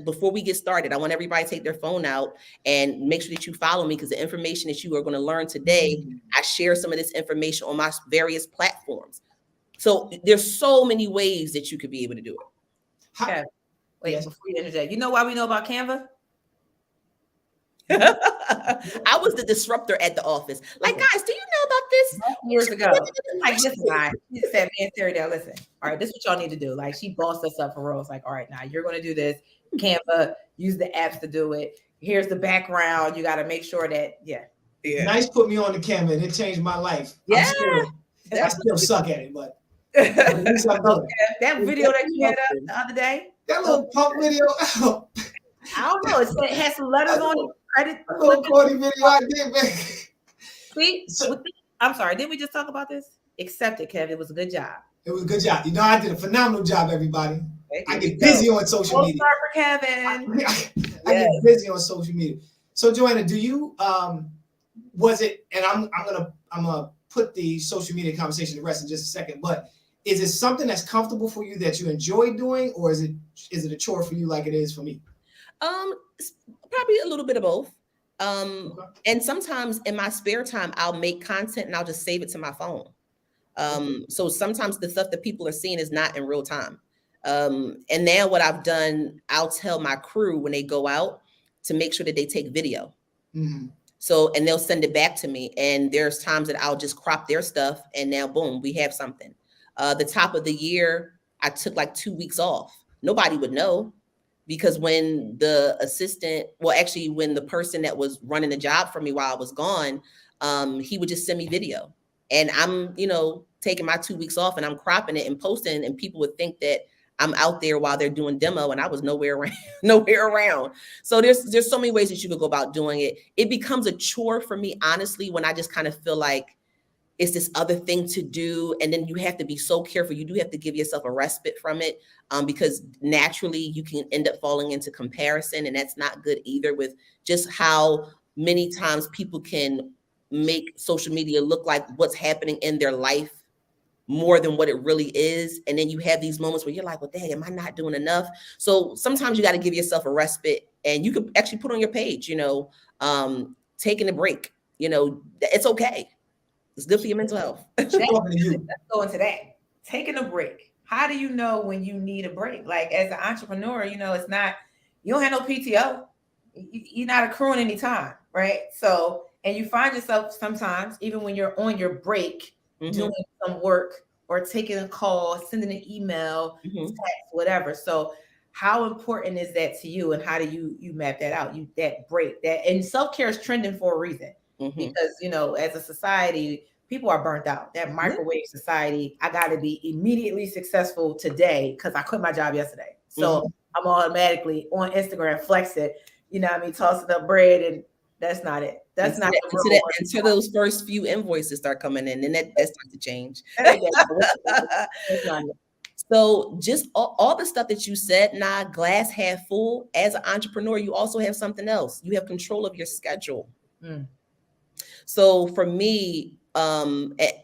Before we get started, I want everybody to take their phone out and make sure that you follow me, because the information that you are going to learn today, I share some of this information on my various platforms. So there's so many ways that you could be able to do it. Okay. Wait, before you interject, you know why we know about Canva? I was the disruptor at the office. Guys, do you know about this? Years ago. Listen, she said, me and Terry, listen, all right, this is what y'all need to do. She bossed us up for real. It's all right, now you're going to do this. Canva, use the apps to do it. Here's the background. You got to make sure that, yeah. Nice put me on the Canva, and it changed my life. Yeah. I still suck at it, but that video that you had up the other day, that little pump video. I don't know. It had some letters on it. Credit. Little corny video I did, man. See, I'm sorry. Didn't we just talk about this? Accept it, Kevin. It was a good job. It was a good job. I did a phenomenal job, everybody. I get busy on social media. Start for Kevin. I get busy on social media. So, Joanna, do you was it? And I'm gonna put the social media conversation to rest in just a second. But is it something that's comfortable for you that you enjoy doing, or is it a chore for you like it is for me? Probably a little bit of both. And sometimes in my spare time, I'll make content and I'll just save it to my phone. So sometimes the stuff that people are seeing is not in real time. And now what I've done, I'll tell my crew when they go out to make sure that they take video. Mhm. So, and they'll send it back to me. And there's times that I'll just crop their stuff and now boom, we have something. The top of the year, I took like 2 weeks off. Nobody would know because when the assistant, well, actually when the person that was running the job for me while I was gone, he would just send me video. And I'm, taking my 2 weeks off and I'm cropping it and posting, and people would think that I'm out there while they're doing demo, and I was nowhere around, nowhere around. So there's so many ways that you could go about doing it. It becomes a chore for me, honestly, when I just kind of feel like it's this other thing to do. And then you have to be so careful. You do have to give yourself a respite from it, because naturally you can end up falling into comparison. And that's not good either, with just how many times people can make social media look like what's happening in their life more than what it really is. And then you have these moments where you're like, well, dang, am I not doing enough? So sometimes you got to give yourself a respite, and you could actually put on your page, taking a break, it's okay. It's good for your mental health. Let's go into that. Taking a break. How do you know when you need a break? Like as an entrepreneur, it's not, you don't have no PTO. You're not accruing any time, right? So, and you find yourself sometimes, even when you're on your break, doing some work or taking a call, sending an email, text, whatever. So how important is that to you, and how do you map that out? That break, that, and self-care is trending for a reason, because, as a society, people are burnt out. That microwave society, I got to be immediately successful today because I quit my job yesterday. So I'm automatically on Instagram flexing, tossing up bread, and that's not it. That's not until those first few invoices start coming in, and that starts to change. So just all the stuff that you said, glass half full. As an entrepreneur, you also have something else. You have control of your schedule. So for me, the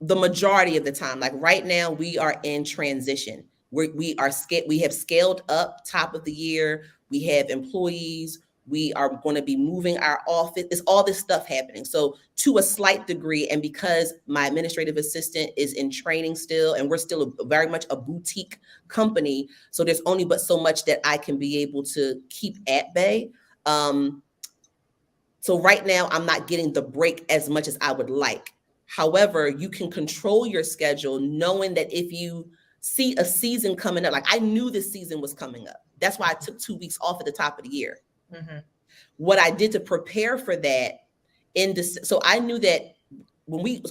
majority of the time, like right now, we are in transition. We have scaled up top of the year. We have employees. We are going to be moving our office. There's all this stuff happening. So to a slight degree, and because my administrative assistant is in training still, and we're still very much a boutique company, so there's only but so much that I can be able to keep at bay. So right now, I'm not getting the break as much as I would like. However, you can control your schedule, knowing that if you see a season coming up, like I knew this season was coming up. That's why I took 2 weeks off at the top of the year. What I did to prepare for that so I knew that let me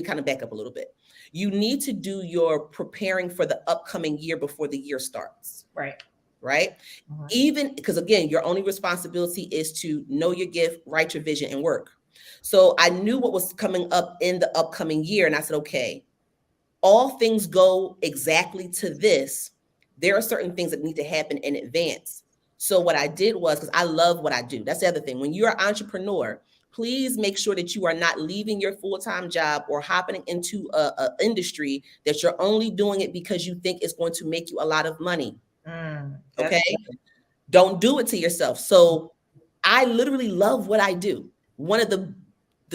kind of back up a little bit. You need to do your preparing for the upcoming year before the year starts. Right? Even because, again, your only responsibility is to know your gift, write your vision, and work. So I knew what was coming up in the upcoming year. And I said, okay, all things go exactly to this. There are certain things that need to happen in advance. So what I did was, because I love what I do. That's the other thing. When you're an entrepreneur, please make sure that you are not leaving your full-time job or hopping into a industry that you're only doing it because you think it's going to make you a lot of money. Okay. Don't do it to yourself. So I literally love what I do. One of the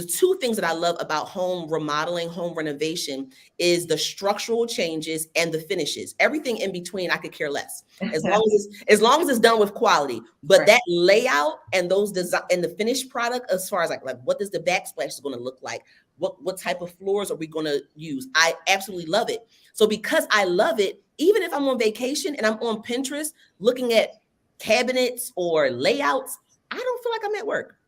two things that I love about home remodeling, home renovation, is the structural changes and the finishes. Everything in between, I could care less, as long as it's done with quality. But that layout and those design and the finished product, as far as like what does the backsplash is going to look like? What type of floors are we going to use? I absolutely love it. So because I love it, even if I'm on vacation and I'm on Pinterest looking at cabinets or layouts, I don't feel like I'm at work.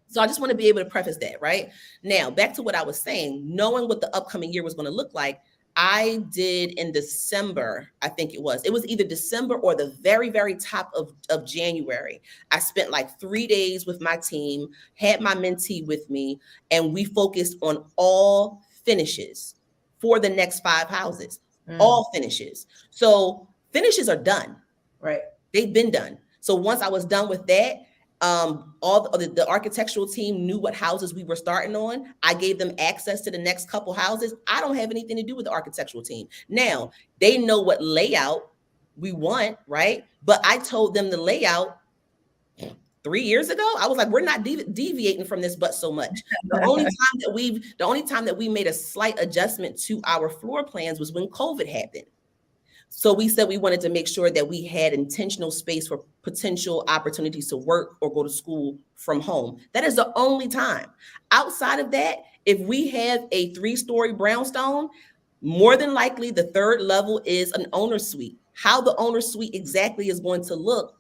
So I just want to be able to preface that, right? Now, back to what I was saying, knowing what the upcoming year was going to look like, I did in December, I think it was either December or the very, very top of January. I spent like 3 days with my team, had my mentee with me, and we focused on all finishes for the next 5 houses, all finishes. So finishes are done, right? They've been done. So once I was done with that, all the architectural team knew what houses we were starting on. I gave them access to the next couple houses. I don't have anything to do with the architectural team. Now they know what layout we want, right? But I told them the layout 3 years ago. I was like, we're not deviating from this, but so much. The only time that we made a slight adjustment to our floor plans was when COVID happened. So we said we wanted to make sure that we had intentional space for potential opportunities to work or go to school from home. That is the only time. Outside of that, if we have a 3-story brownstone, more than likely the third level is an owner suite. How the owner suite exactly is going to look,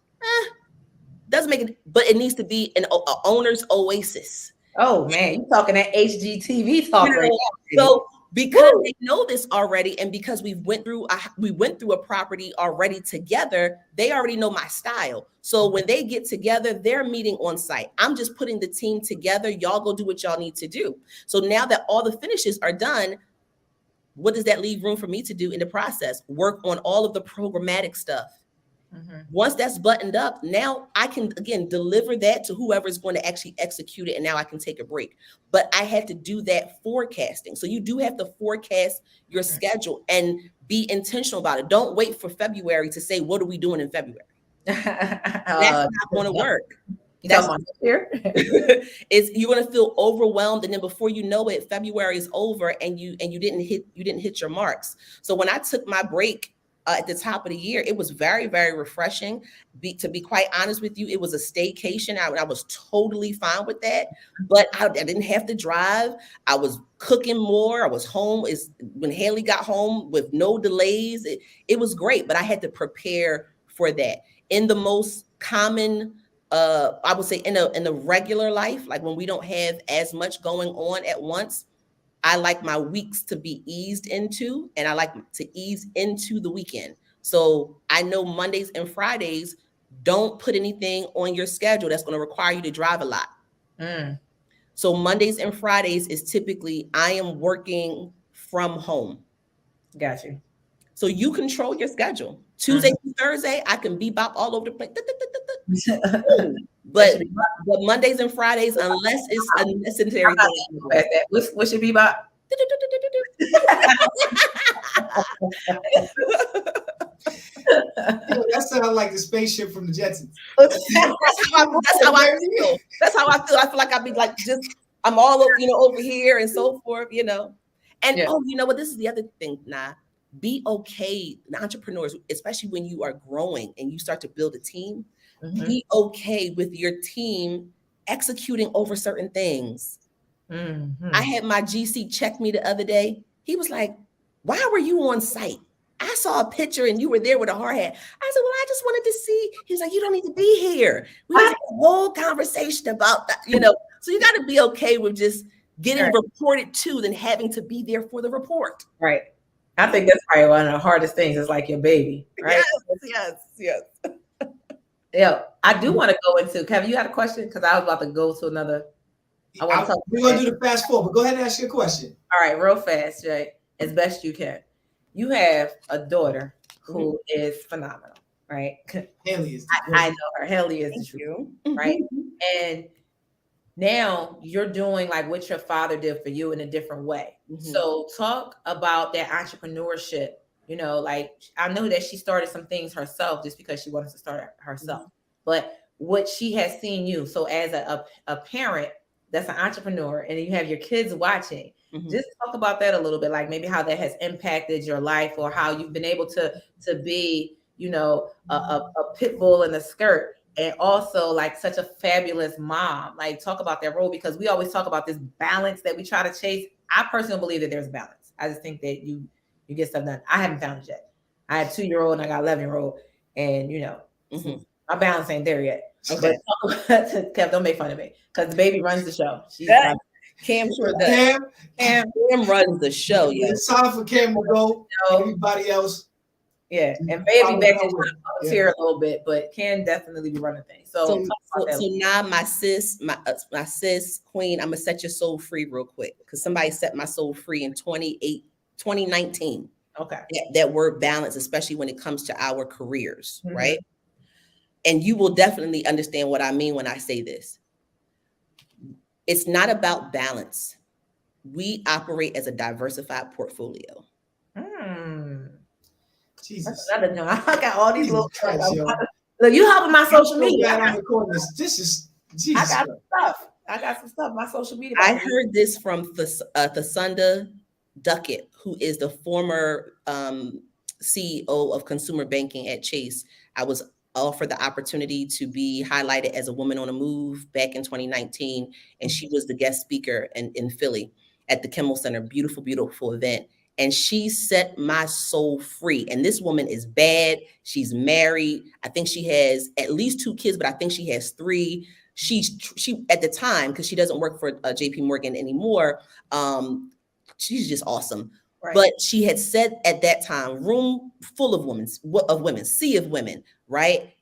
doesn't make it, but it needs to be an owner's oasis. Oh man, you talking that HGTV talk right now. So because they know this already, and because we went through a property already together, they already know my style. So when they get together, they're meeting on site. I'm just putting the team together. Y'all go do what y'all need to do. So now that all the finishes are done, what does that leave room for me to do in the process? Work on all of the programmatic stuff. Mm-hmm. Once that's buttoned up, now I can, again, deliver that to whoever's going to actually execute it. And now I can take a break. But I had to do that forecasting. So you do have to forecast your schedule and be intentional about it. Don't wait for February to say, what are we doing in February? That's not going to work. That's here. Is you're going to feel overwhelmed, and then before you know it, February is over, and you didn't hit your marks. So when I took my break at the top of the year, it was very, very refreshing. To be quite honest with you, it was a staycation. I was totally fine with that, but I didn't have to drive. I was cooking more. I was home. When Haley got home with no delays, it was great, but I had to prepare for that. In the most common, I would say in a regular life, like when we don't have as much going on at once, I like my weeks to be eased into, and I like to ease into the weekend. So I know Mondays and Fridays, don't put anything on your schedule that's going to require you to drive a lot. So Mondays and Fridays is typically I am working from home. Got you. So you control your schedule. Tuesday through Thursday, I can bebop all over the place. But Mondays and Fridays, unless it's a necessary thing. What should bebop? That sounds like the spaceship from the Jetsons. That's how I feel. That's how I feel. I feel like I'd be like, I'm all over, over here and so forth, And you know what? This is the other thing, be okay, the entrepreneurs, especially when you are growing and you start to build a team, be okay with your team executing over certain things. I had my GC check me the other day. He was like, why were you on site? I saw a picture and you were there with a hard hat. I said, well, I just wanted to see. He was like, you don't need to be here. We had a whole conversation about that, So you got to be okay with just getting reported to than having to be there for the report. Right. I think that's probably one of the hardest things. It's like your baby, right? Yes. Yeah, I do want to go into, Kevin, you had a question? Because I was about to go to another. We're going to do the fast forward, but go ahead and ask your question. All right, real fast, Jay, as best you can. You have a daughter who is phenomenal, right? Haley is. I know her. Haley is the truth, right? And now you're doing like what your father did for you in a different way. So talk about that entrepreneurship. Like I know that she started some things herself just because she wanted to start it herself. But what she has seen you. So as a parent that's an entrepreneur and you have your kids watching, just talk about that a little bit, like maybe how that has impacted your life or how you've been able to be, a pit bull in a skirt. And also like such a fabulous mom. Like talk about that role, because we always talk about this balance that we try to chase. I personally believe that there's balance. I just think that you get stuff done. I haven't found it yet. I had a 2-year-old and I got 11-year-old, and my balance ain't there yet. Okay. But Kev, don't make fun of me, because the baby runs the show. Cam sure does. Cam runs the show. Yeah, it's time for Cam to go. Everybody else. Yeah, and baby back to here a little bit, but can definitely be running things. So now my sis queen, I'm gonna set your soul free real quick, because somebody set my soul free in 2019. Okay, that word balance, especially when it comes to our careers, right? And you will definitely understand what I mean when I say this. It's not about balance. We operate as a diversified portfolio. Jesus. I got all these little look, you helping my social media. This is Jesus. I got some stuff. My social media. I heard this from Thasunda Duckett, who is the former CEO of consumer banking at Chase, I was offered the opportunity to be highlighted as a woman on a move back in 2019. And she was the guest speaker in Philly at the Kimmel Center. Beautiful, beautiful event. And she set my soul free. And this woman is bad. She's married. I think she has at least 2 kids, but I think she has 3. She at the time, because she doesn't work for JP Morgan anymore, she's just awesome. Right. But she had said at that time, room full of women, sea of women, right?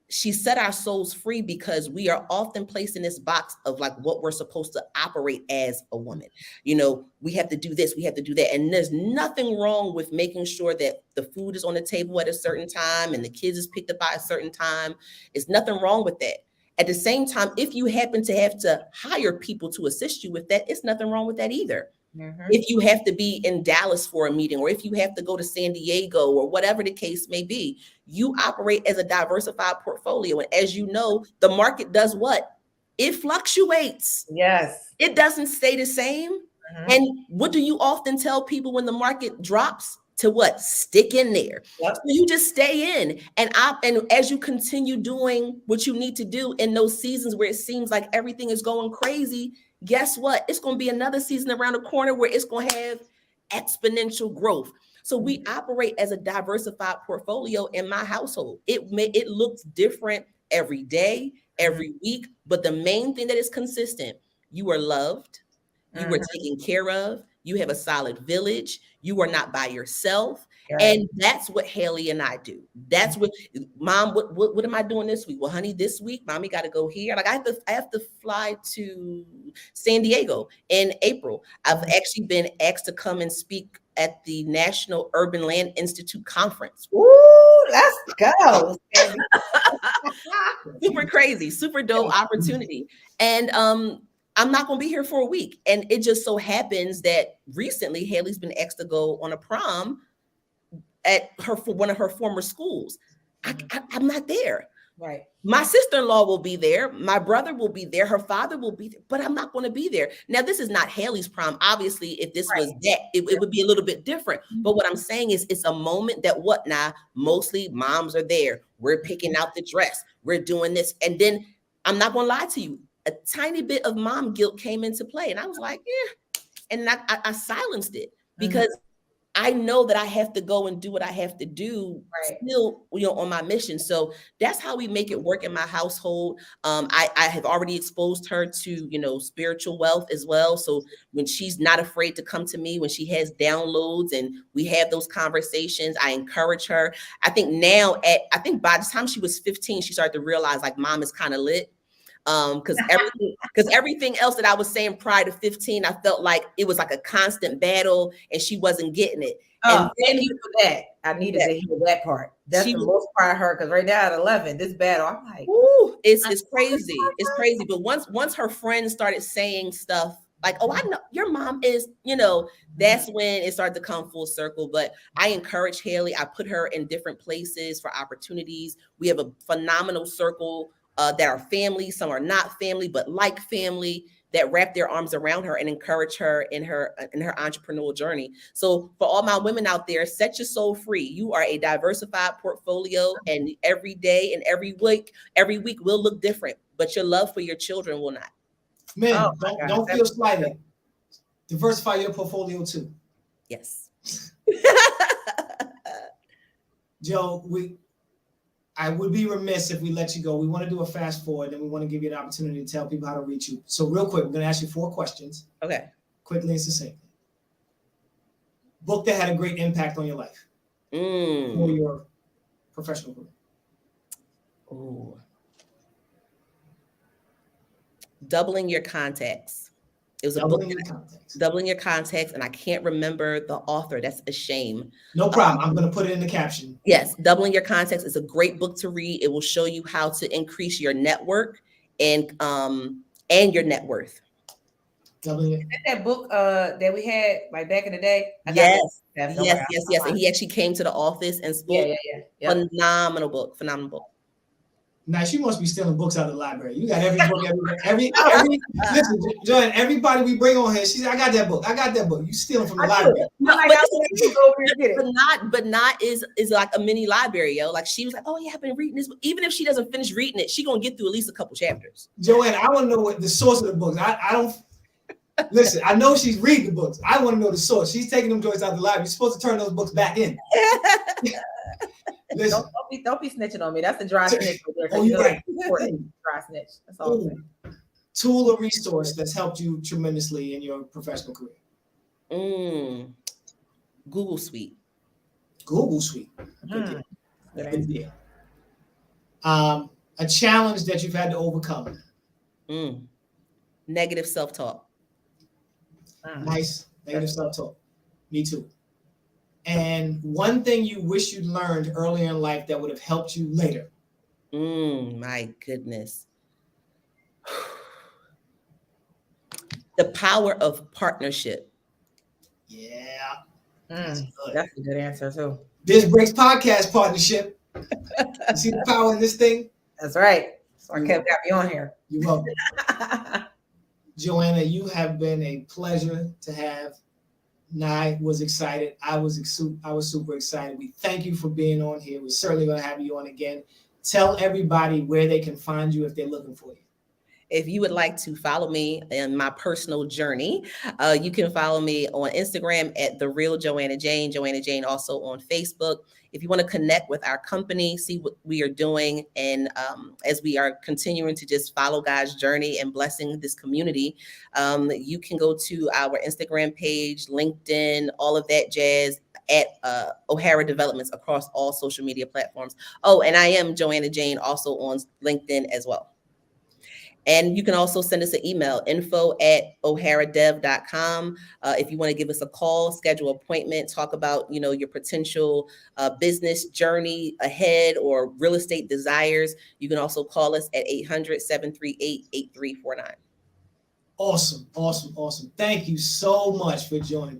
She set our souls free because we are often placed in this box of like what we're supposed to operate as a woman. You know, we have to do this, we have to do that. And there's nothing wrong with making sure that the food is on the table at a certain time and the kids is picked up by a certain time. There's nothing wrong with that. At the same time, if you happen to have to hire people to assist you with that, it's nothing wrong with that either. Mm-hmm. If you have to be in Dallas for a meeting, or if you have to go to San Diego, or whatever the case may be, you operate as a diversified portfolio. And as you know, the market does what? It fluctuates. Yes. It doesn't stay the same. Mm-hmm. And what do you often tell people when the market drops? To what? Stick in there. Yep. So you just stay in. And as you continue doing what you need to do in those seasons where it seems like everything is going crazy, guess what? It's going to be another season around the corner where it's going to have exponential growth. So we operate as a diversified portfolio in my household. It looks different every day, every week, but the main thing that is consistent, you are loved, you are taken care of, you have a solid village, you are not by yourself. Right. And that's what Haley and I do. That's what, Mom, what am I doing this week? Well, honey, this week, Mommy got to go here. Like I have to fly to San Diego in April. I've actually been asked to come and speak at the National Urban Land Institute conference. Ooh, let's go. Super crazy, super dope opportunity. And I'm not going to be here for a week. And it just so happens that recently Haley's been asked to go on a prom at one of her former schools. I'm not there. Right. My sister-in-law will be there. My brother will be there. Her father will be there, but I'm not going to be there. Now, this is not Haley's prom. Obviously, if this was that, it would be a little bit different. But what I'm saying is it's a moment that mostly moms are there. We're picking out the dress. We're doing this. And then I'm not going to lie to you. A tiny bit of mom guilt came into play. And I was like, yeah. And I silenced it because I know that I have to go and do what I have to do still, on my mission. So that's how we make it work in my household. I have already exposed her to, spiritual wealth as well. So when she's not afraid to come to me, when she has downloads and we have those conversations, I encourage her. I think by the time she was 15, she started to realize like mom is kind of lit. Because everything else that I was saying prior to 15, I felt like it was like a constant battle and she wasn't getting it. Oh, thank you for that. I needed to hear that part. That's the most part I heard, because right now at 11, this battle, I'm like, ooh, it's crazy. It's crazy. But once her friends started saying stuff like, oh, I know your mom is, that's when it started to come full circle. But I encourage Haley. I put her in different places for opportunities. We have a phenomenal circle that are family, some are not family, but like family, that wrap their arms around her and encourage her in her entrepreneurial journey. So for all my women out there, set your soul free. You are a diversified portfolio, and every day and every week will look different, but your love for your children will not. Men, don't feel slighted. Diversify your portfolio too. Yes. Joe, I would be remiss if we let you go. We want to do a fast forward, and we want to give you an opportunity to tell people how to reach you. So real quick, we're going to ask you 4 questions. Okay. Quickly and succinctly. Book that had a great impact on your life or your professional career. Ooh. Doubling Your Contacts. It was Doubling Your Contacts, and I can't remember the author. That's a shame. No problem. I'm going to put it in the caption. Yes, Doubling Your Contacts is a great book to read. It will show you how to increase your network and your net worth. Is that book that we had like back in the day? Yes. And he actually came to the office and spoke. Yeah. Phenomenal book. Nice. You must be stealing books out of the library. You got every book, every listen, Joanna, everybody we bring on here, she said, I got that book. You stealing from the library. But not is like a mini library, yo. Like she was like, oh yeah, I've been reading this book. Even if she doesn't finish reading it, she gonna get through at least a couple chapters. Joanna, I want to know what the source of the books. I don't listen, I know she's reading the books. I want to know the source. She's taking them joints out of the library. You're supposed to turn those books back in. Listen. Don't be snitching on me. That's a dry snitch. Oh, you're right. Dry snitch. That's all. Tool or resource that's helped you tremendously in your professional career. Google Suite. Good deal. A challenge that you've had to overcome. Negative self-talk. Nice. Negative self-talk. Me too. And one thing you wish you'd learned earlier in life that would have helped you later. My goodness. The power of partnership. Yeah. That's a good answer too. Biz Breaks Podcast partnership. You see the power in this thing? That's right. So I kept got me on here. You're welcome. Joanna, you have been a pleasure to have. Nye was excited. I was super excited. We thank you for being on here. We're certainly going to have you on again. Tell everybody where they can find you if they're looking for you. If you would like to follow me in my personal journey, you can follow me on Instagram at The Real Joanna Jane. Joanna Jane also on Facebook. If you want to connect with our company, see what we are doing, and as we are continuing to just follow God's journey and blessing this community, you can go to our Instagram page, LinkedIn, all of that jazz at O'Hara Developments across all social media platforms. Oh, and I am Joanna Jane also on LinkedIn as well. And you can also send us an email, info@oharadev.com. If you want to give us a call, schedule an appointment, talk about, your potential business journey ahead or real estate desires, you can also call us at 800-738-8349. Awesome. Thank you so much for joining.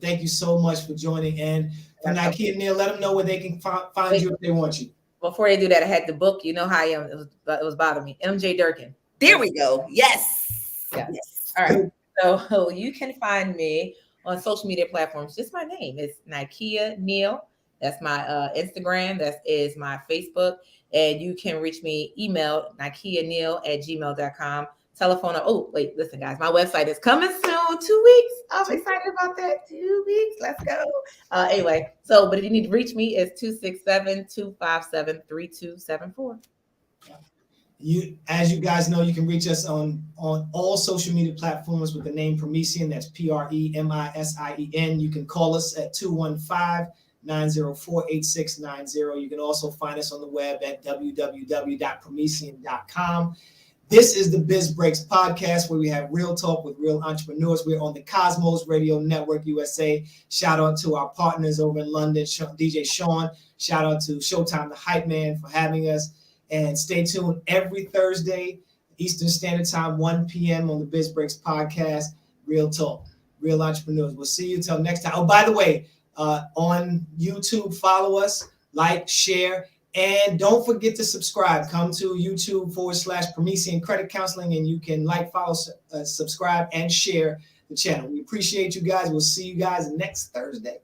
And for Nike and Neil, let them know where they can find you if they want you. Before they do that, I had the book. You know how I am. It was bothering me. MJ Durkin. There we go. Yes. All right. So you can find me on social media platforms. Just my name. It's Nikea Neal. That's my Instagram. That is my Facebook. And you can reach me, email nikeaneal@gmail.com. Telephone. Oh, wait, listen, guys. My website is coming soon. 2 weeks. I'm excited about that. 2 weeks. Let's go. Anyway, but if you need to reach me, it's 267-257-3274. As you guys know, you can reach us on all social media platforms with the name Promisien. That's PREMISIEN. You can call us at 215-904-8690. You can also find us on the web at www.promisien.com. This is the Biz Breaks Podcast, where we have real talk with real entrepreneurs. We're on the Cosmos Radio Network USA. Shout out to our partners over in London, DJ Sean. Shout out to Showtime the Hype Man for having us. And stay tuned every Thursday, Eastern Standard Time, 1 p.m. on the Biz Breaks Podcast. Real talk, real entrepreneurs. We'll see you till next time. Oh, by the way, on YouTube, follow us, like, share, and don't forget to subscribe. Come to YouTube/Promisien Credit Counseling, and you can follow, subscribe, and share the channel. We appreciate you guys. We'll see you guys next Thursday.